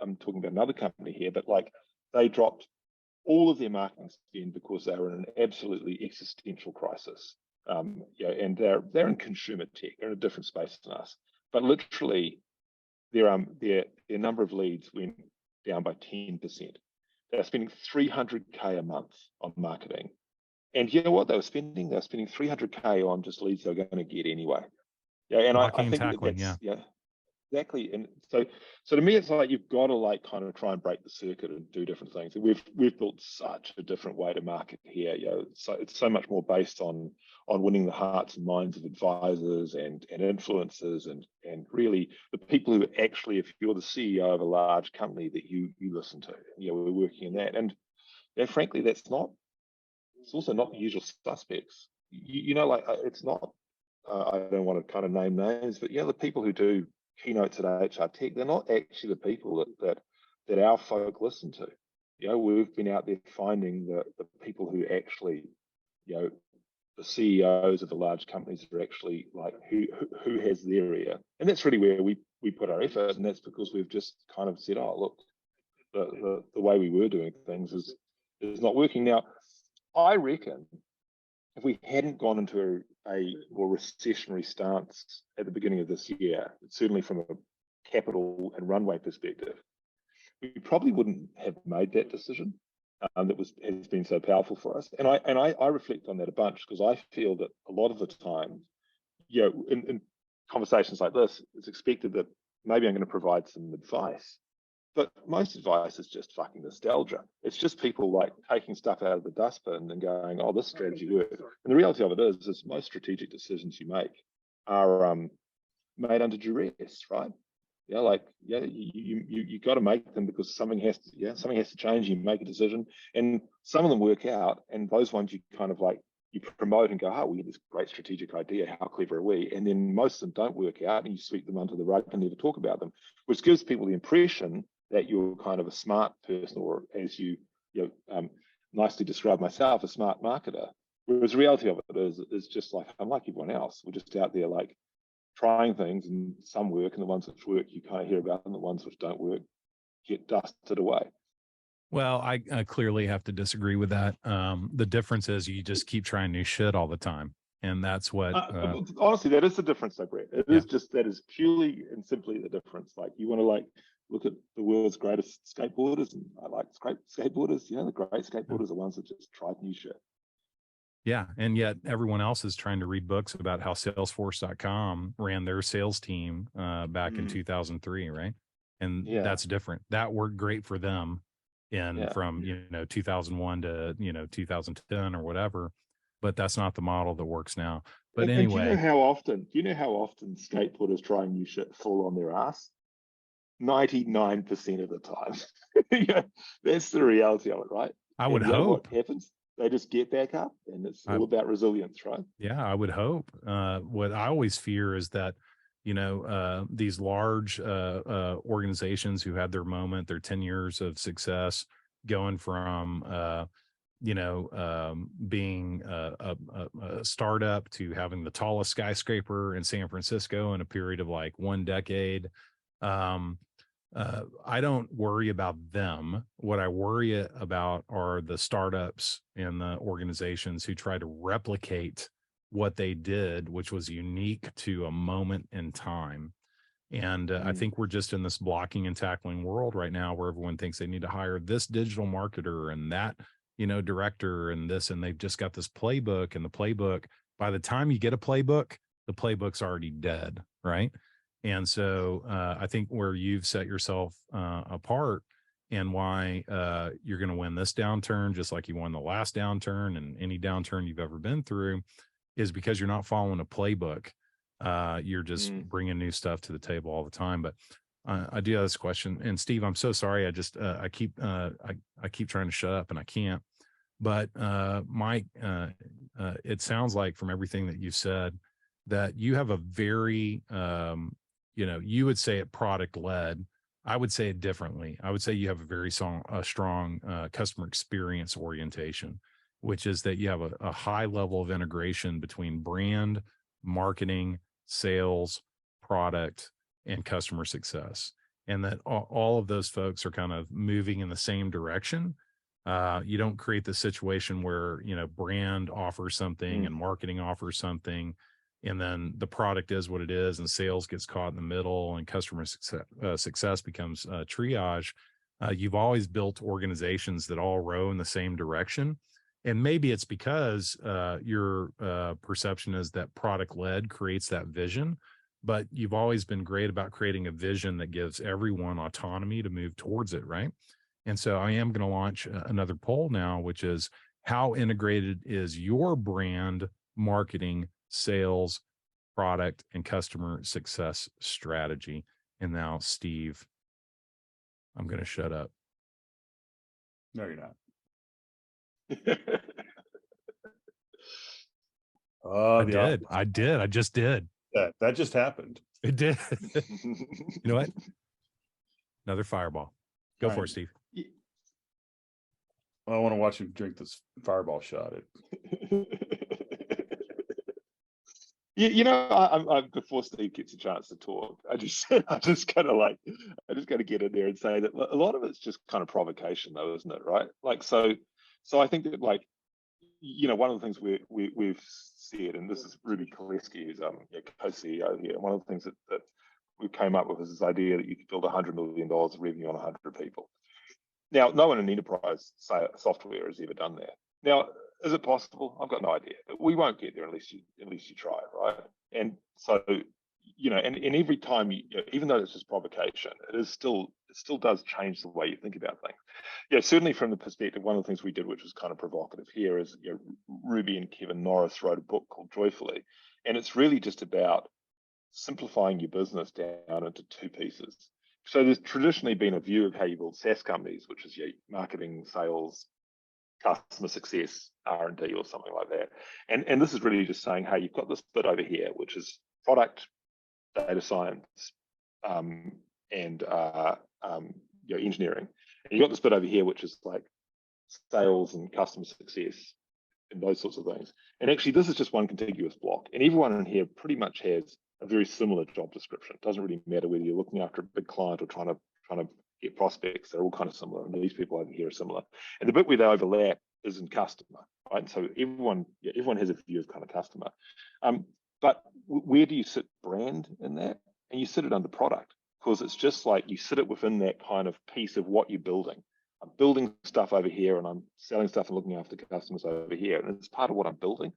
I'm talking about another company here, but, like, they dropped all of their marketing spend because they were in an absolutely existential crisis. Yeah, and they're in consumer tech. They're in a different space than us. But literally, their number of leads went down by 10%. They're spending $300K a month on marketing, and you know what they were spending? They were spending $300K on just leads they're going to get anyway. Yeah, and I think tackling, that's, yeah, exactly. And so to me, it's like you've got to, like, kind of try and break the circuit and do different things. We've built such a different way to market here. You know, so it's so much more based on winning the hearts and minds of advisors and influencers and really the people who actually, if you're the CEO of a large company, that you listen to. You know, we're working in that, and frankly, it's also not the usual suspects. You know, like, it's not. I don't want to kind of name names, but yeah, the people who do keynotes at HR Tech, they're not actually the people that our folk listen to. You know, we've been out there finding the people who actually, you know, the CEOs of the large companies are actually, like, who has their ear, and that's really where we put our effort, and that's because we've just kind of said, oh, look, the way we were doing things is not working. Now, I reckon if we hadn't gone into a more recessionary stance at the beginning of this year, certainly from a capital and runway perspective, we probably wouldn't have made that decision that has been so powerful for us. And I reflect on that a bunch because I feel that a lot of the time, you know, in conversations like this, it's expected that maybe I'm going to provide some advice. But most advice is just fucking nostalgia. It's just people, like, taking stuff out of the dustbin and going, oh, this strategy worked. And the reality of it is most strategic decisions you make are made under duress, right? Yeah, like, yeah, you got to make them because something has to change. You make a decision, and some of them work out, and those ones you kind of, like, you promote and go, oh, we had this great strategic idea. How clever are we? And then most of them don't work out, and you sweep them under the rug and never talk about them, which gives people the impression that you're kind of a smart person, or, as you nicely describe myself, a smart marketer. Whereas the reality of it is just like, I'm like everyone else. We're just out there, like, trying things, and some work, and the ones which work you kind of hear about, and the ones which don't work get dusted away. Well, I clearly have to disagree with that. The difference is you just keep trying new shit all the time. And that's what honestly, that is the difference, though, Brett. It is just, that is purely and simply the difference. Like, you want to, like, look at the world's greatest skateboarders, and I like skateboarders. You know, the great skateboarders are the ones that just tried new shit. Yeah. And yet everyone else is trying to read books about how Salesforce.com ran their sales team back in 2003, right? and Yeah. that's different. That worked great for them from 2001 to 2010 or whatever, but that's not the model that works now. But and anyway, do you know how often skateboarders try and new shit fall on their ass? 99% of the time. Yeah, that's the reality of it, right? I would you know hope. what happens? They just get back up, and it's all about resilience, right? Yeah, I would hope. What I always fear is that, these large organizations who had their moment, their 10 years of success, going from, being a startup to having the tallest skyscraper in San Francisco in a period of like 1 decade. I don't worry about them. What I worry about are the startups and the organizations who try to replicate what they did, which was unique to a moment in time. And I think we're just in this blocking and tackling world right now where everyone thinks they need to hire this digital marketer and that, director and this, and they've just got this playbook, and the playbook, by the time you get a playbook, the playbook's already dead. Right. And so I think where you've set yourself apart and why you're going to win this downturn, just like you won the last downturn and any downturn you've ever been through, is because you're not following a playbook. You're just bringing new stuff to the table all the time. But I do have this question, and Steve, I'm so sorry. I just I keep trying to shut up and I can't. But Mike, it sounds like from everything that you've said that you have a very you would say it product led. I would say it differently. I would say you have a very strong customer experience orientation, which is that you have a high level of integration between brand, marketing, sales, product, and customer success. And that all of those folks are kind of moving in the same direction. You don't create the situation where, brand offers something and marketing offers something, and then the product is what it is and sales gets caught in the middle and customer success becomes triage. You've always built organizations that all row in the same direction. And maybe it's because your perception is that product led creates that vision, but you've always been great about creating a vision that gives everyone autonomy to move towards it. Right. And so I am going to launch another poll now, which is, how integrated is your brand, marketing, sales, product, and customer success strategy? And now, Steve, I'm going to shut up. No, you're not. I did. I just did. That just happened. It did. You know what? Another fireball. Go for it, Steve. Well, I want to watch him drink this fireball shot. I before Steve gets a chance to talk, I just got to get in there and say that a lot of it's just kind of provocation, though, isn't it? Right? Like, so I think that, like, one of the things we've said, and this is Ruby Koleski, who's co-CEO here, one of the things that we came up with is this idea that you could build $100 million of revenue on 100 people. Now, no one in enterprise software has ever done that. Now, is it possible? I've got no idea. But we won't get there unless you try, right? And so, and every time even though it's just provocation, it still does change the way you think about things. Yeah, certainly from the perspective, one of the things we did, which was kind of provocative here, is Ruby and Kevin Norris wrote a book called Joyfully, and it's really just about simplifying your business down into 2 pieces. So there's traditionally been a view of how you build SaaS companies, which is marketing, sales, customer success, R&D, or something like that. And this is really just saying, hey, you've got this bit over here, which is product, data science, and engineering. And you've got this bit over here, which is like sales and customer success and those sorts of things. And actually, this is just one contiguous block. And everyone in here pretty much has a very similar job description. It doesn't really matter whether you're looking after a big client or trying to get prospects. They're all kind of similar, and these people over here are similar. And the bit where they overlap is in customer, right? And so everyone has a view of kind of customer. But where do you sit brand in that? And you sit it under product, because it's just like you sit it within that kind of piece of what you're building. I'm building stuff over here, and I'm selling stuff and looking after customers over here, and it's part of what I'm building.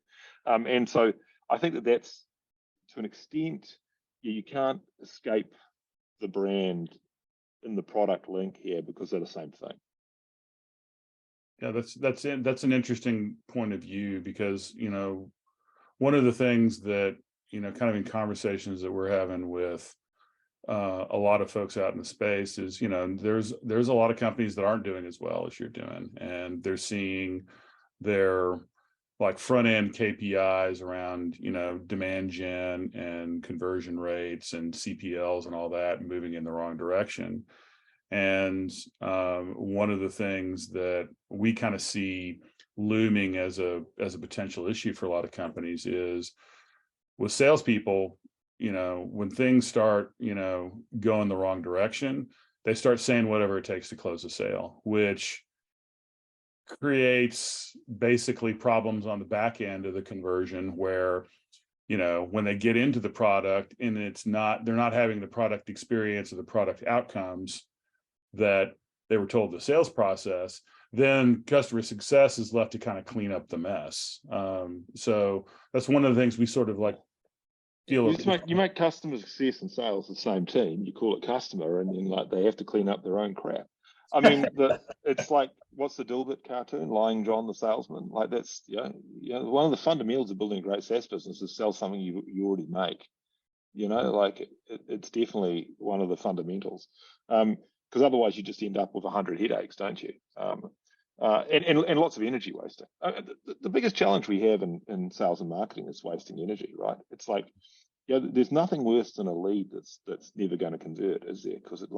And so I think that's, to an extent, you can't escape the brand in the product link here because they're the same thing. Yeah, that's an interesting point of view, because, you know, one of the things that, you know, kind of in conversations that we're having with a lot of folks out in the space is, you know, there's a lot of companies that aren't doing as well as you're doing, and they're seeing their like front end KPIs around, you know, demand gen and conversion rates and CPLs and all that moving in the wrong direction. And one of the things that we kind of see looming as a potential issue for a lot of companies is with salespeople, you know, when things start, you know, going the wrong direction, they start saying whatever it takes to close a sale, which creates basically problems on the back end of the conversion where, you know, when they get into the product and they're not having the product experience or the product outcomes that they were told the sales process, then customer success is left to kind of clean up the mess. So that's one of the things we sort of like feel. You make customer success and sales the same team. You call it customer, and then like they have to clean up their own crap. I mean, it's like, what's the Dilbert cartoon? Lying John the salesman. Like that's one of the fundamentals of building a great SaaS business is sell something you already make. You know, like it's definitely one of the fundamentals. Because otherwise you just end up with 100 headaches, don't you? And lots of energy wasting. The biggest challenge we have in sales and marketing is wasting energy, right? It's like, yeah, there's nothing worse than a lead that's never going to convert, is there? Because it's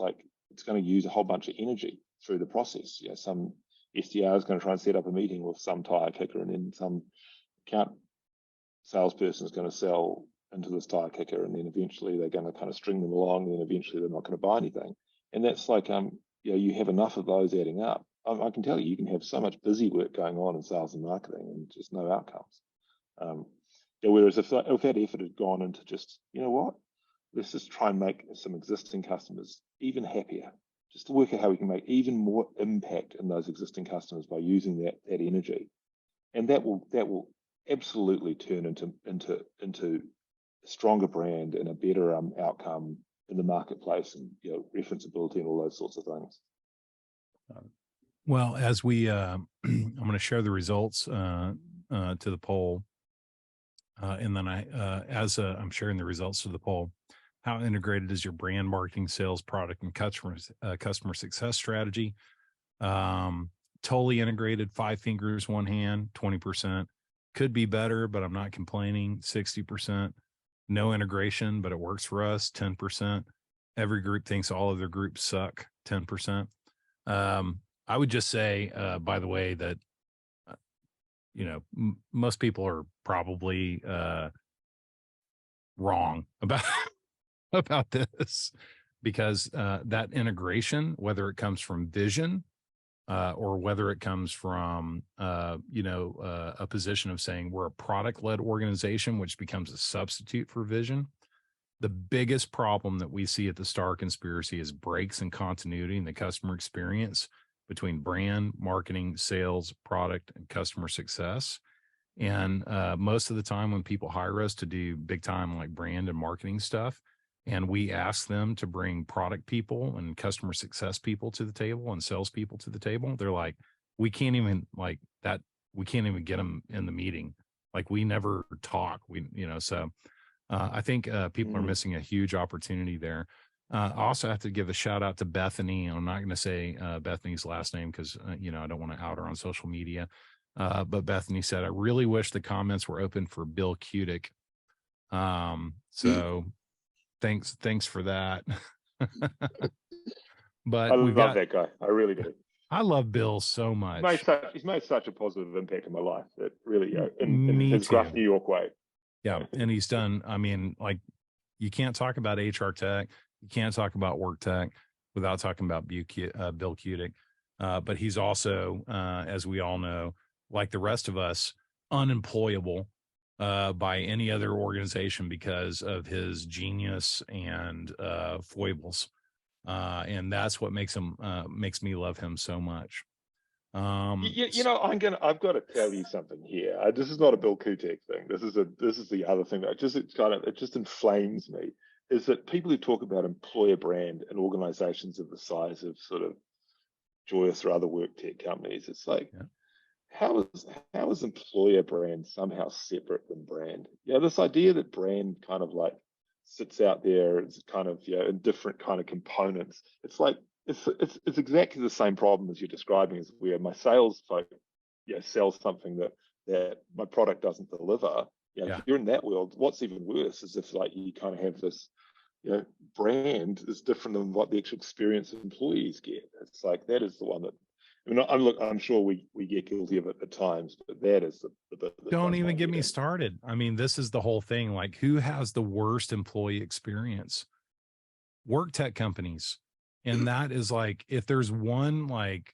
like it's going to use a whole bunch of energy through the process. You know, some SDR is going to try and set up a meeting with some tire kicker, and then some account salesperson is going to sell into this tire kicker, and then eventually they're going to kind of string them along, and then eventually they're not going to buy anything. And that's like, you have enough of those adding up. I can tell you can have so much busy work going on in sales and marketing and just no outcomes. Whereas if that effort had gone into just, you know what, let's just try and make some existing customers even happier, just to work out how we can make even more impact in those existing customers by using that energy, and that will absolutely turn into a stronger brand and a better outcome in the marketplace, and referenceability and all those sorts of things. Well, as we, I'm going to share the results to the poll, and then I'm sharing the results to the poll. How integrated is your brand, marketing, sales, product, and customer success strategy? Totally integrated, 5 fingers, 1 hand, 20%. Could be better, but I'm not complaining, 60%. No integration, but it works for us, 10%. Every group thinks all of their groups suck, 10%. I would just say, by the way, that, most people are probably wrong about this, because that integration, whether it comes from vision or whether it comes from, a position of saying we're a product-led organization, which becomes a substitute for vision. The biggest problem that we see at the Star Conspiracy is breaks in continuity in the customer experience between brand, marketing, sales, product, and customer success. And most of the time when people hire us to do big time like brand and marketing stuff, and we ask them to bring product people and customer success people to the table and sales people to the table, they're like, we can't even get them in the meeting. Like, we never talk. So I think people are missing a huge opportunity there. I also have to give a shout out to Bethany. I'm not going to say Bethany's last name because, I don't want to out her on social media. But Bethany said, I really wish the comments were open for Bill Kudik. So thanks for that. But I love that guy. I really do. I love Bill so much. He's made such a positive impact in my life. That really, in his gruff New York way. Yeah. And he's done, you can't talk about HR tech. You can't talk about work tech without talking about Bill Kudik. But he's also, as we all know, like the rest of us, unemployable by any other organization because of his genius and foibles. And that's what makes me love him so much. I've got to tell you something here. This is not a Bill Kutik thing. This is the other thing that it just inflames me is that people who talk about employer brand in organizations of the size of sort of Joyous or other work tech companies, it's like, how is employer brand somehow separate than brand? This idea that brand kind of like sits out there as kind of, in different kind of components. It's like, it's exactly the same problem as you're describing, as where my sales folk, sell something that my product doesn't deliver. If you're in that world, what's even worse is if like you kind of have this, brand is different than what the actual experience employees get. It's like, that is the one that, I'm sure we get guilty of it at times, but that is the bit that don't even get me started. I mean, this is the whole thing. Like, who has the worst employee experience? Work tech companies. And that is like, if there's one like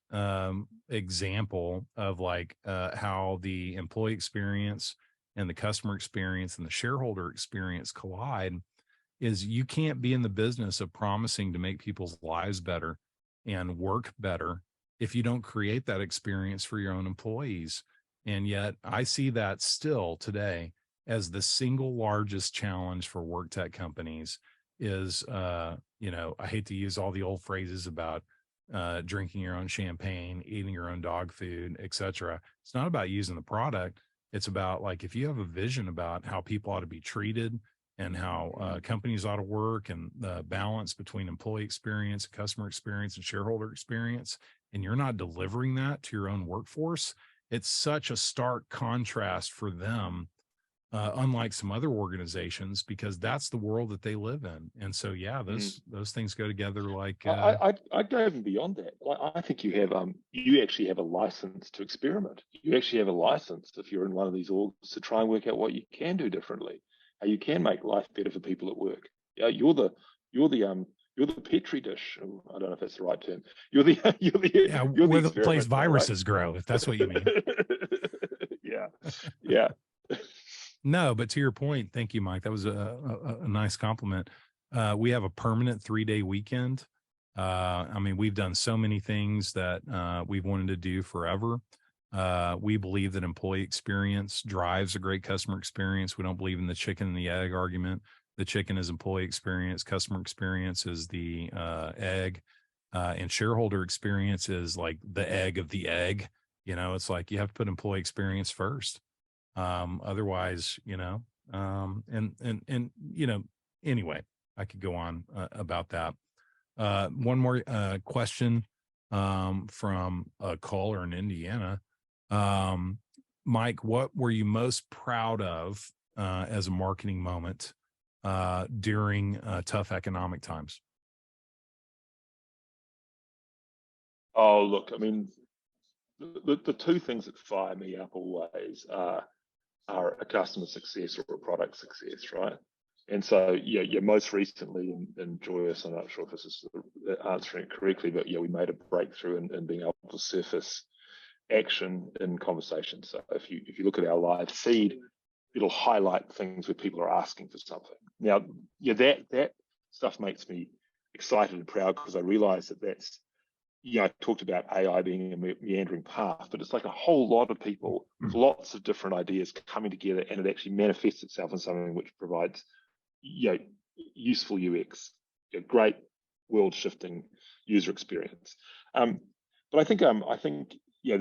example of like how the employee experience and the customer experience and the shareholder experience collide, is you can't be in the business of promising to make people's lives better and work better if you don't create that experience for your own employees. And yet I see that still today as the single largest challenge for work tech companies is, I hate to use all the old phrases about drinking your own champagne, eating your own dog food, etc. It's not about using the product. It's about like, if you have a vision about how people ought to be treated and how companies ought to work, and the balance between employee experience, customer experience, and shareholder experience, and you're not delivering that to your own workforce, it's such a stark contrast for them, unlike some other organizations, because that's the world that they live in. And so, those things go together like... I'd go even beyond that. I think you actually have a license to experiment. You actually have a license, if you're in one of these orgs, to try and work out what you can do differently, how you can make life better for people at work. You're the petri dish. I don't know if that's the right term. You're where the place viruses grow, if that's what you mean. Yeah. No, but to your point, thank you, Mike. That was a nice compliment. We have a permanent 3-day weekend. We've done so many things that we've wanted to do forever. We believe that employee experience drives a great customer experience. We don't believe in the chicken and the egg argument. The chicken is employee experience, customer experience is the egg, and shareholder experience is like the egg of the egg. It's like you have to put employee experience first. Otherwise, anyway, I could go on about that. One more question from a caller in Indiana. Mike, what were you most proud of as a marketing moment during tough economic times? Oh, look, the two things that fire me up always are a customer success or a product success, right? And so, most recently in Joyous, I'm not sure if this is answering it correctly, but we made a breakthrough in being able to surface action in conversations. So if you look at our live feed, it'll highlight things where people are asking for something. Now, that stuff makes me excited and proud, because I realize that's, I talked about AI being a meandering path, but it's like a whole lot of people with lots of different ideas coming together, and it actually manifests itself in something which provides, useful UX, great world-shifting user experience. But I think then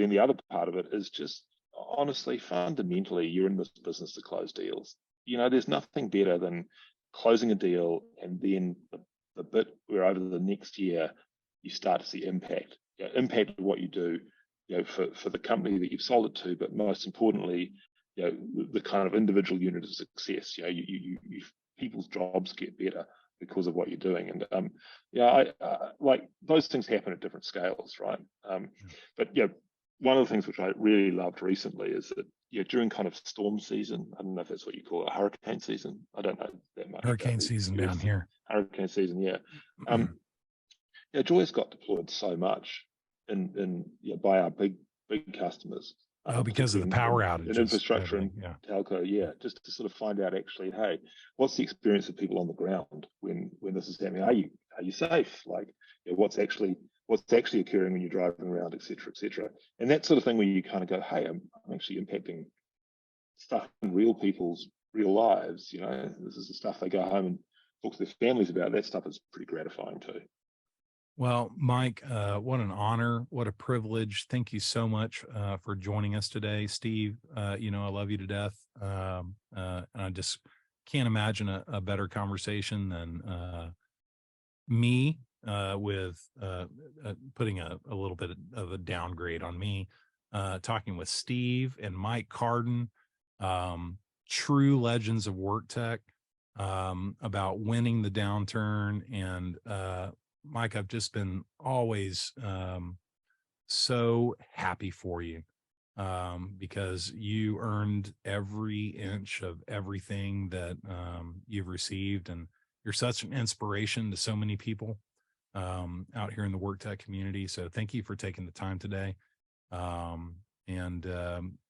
the other part of it is just, honestly, fundamentally, you're in this business to close deals. There's nothing better than closing a deal, and then the bit where over the next year you start to see impact of what you do, for the company that you've sold it to, but most importantly, the kind of individual unit of success. You people's jobs get better because of what you're doing, and I like those things happen at different scales, right? But one of the things which I really loved recently is that during kind of storm season, I don't know if that's what you call it, hurricane season. I don't know that much. Hurricane season down here. Hurricane season, yeah. Joyous got deployed so much in by our big customers. Because of the power outages. And infrastructure and telco, just to sort of find out actually, hey, what's the experience of people on the ground when this is happening? Are you safe? Like, what's actually occurring when you're driving around, et cetera, and that sort of thing, where you kind of go, hey, I'm actually impacting stuff in real people's real lives. This is the stuff they go home and talk to their families about, that stuff is pretty gratifying too. Well, Mike, what an honor, what a privilege. Thank you so much for joining us today. Steve, I love you to death. And I just can't imagine a better conversation than me with putting a little bit of a downgrade on me, talking with Steve and Mike Carden, true legends of work tech, about winning the downturn. And Mike, I've just been always so happy for you, because you earned every inch of everything that you've received, and you're such an inspiration to so many people out here in the work tech community. So thank you for taking the time today.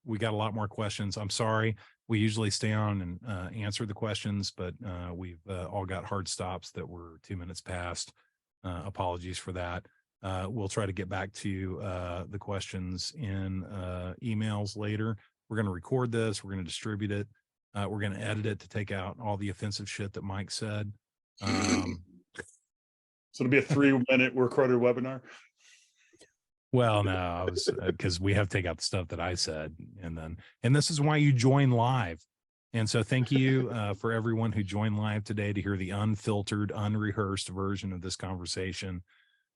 We got a lot more questions. I'm sorry. We usually stay on and answer the questions, but we've all got hard stops that were 2 minutes past. Apologies for that. We'll try to get back to the questions in emails later. We're going to record this. We're going to distribute it. We're going to edit it to take out all the offensive shit that Mike said. So it'll be a 3-minute recorded webinar. Well, no, I was because we have to take out the stuff that I said, and this is why you join live. And so thank you for everyone who joined live today to hear the unfiltered, unrehearsed version of this conversation.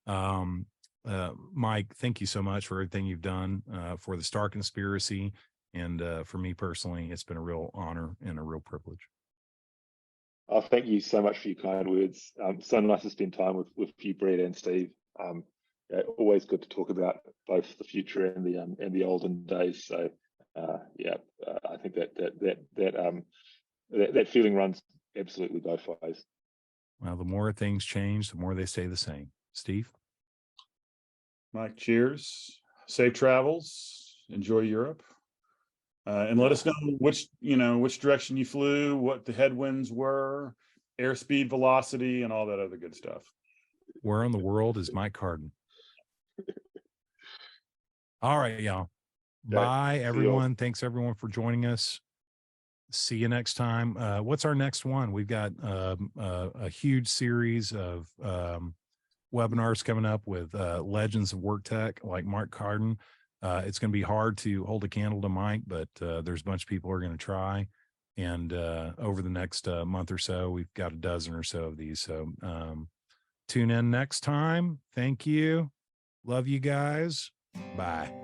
Mike, thank you so much for everything you've done for the Star Conspiracy. And for me personally, it's been a real honor and a real privilege. Oh, thank you so much for your kind words. So nice to spend time with you, Brett and Steve. Always good to talk about both the future and the olden days. So I think that feeling runs absolutely both ways. Well, the more things change, the more they stay the same. Steve? Mike, cheers. Safe travels. Enjoy Europe. And let us know which direction you flew, what the headwinds were, airspeed, velocity, and all that other good stuff. Where in the world is Mike Carden? All right, y'all. Bye, everyone. Thanks, everyone, for joining us. See you next time. What's our next one? We've got a huge series of webinars coming up with legends of work tech like Mark Carden. It's going to be hard to hold a candle to Mike, but there's a bunch of people who are going to try. And over the next month or so, we've got a dozen or so of these. So tune in next time. Thank you. Love you guys. Bye.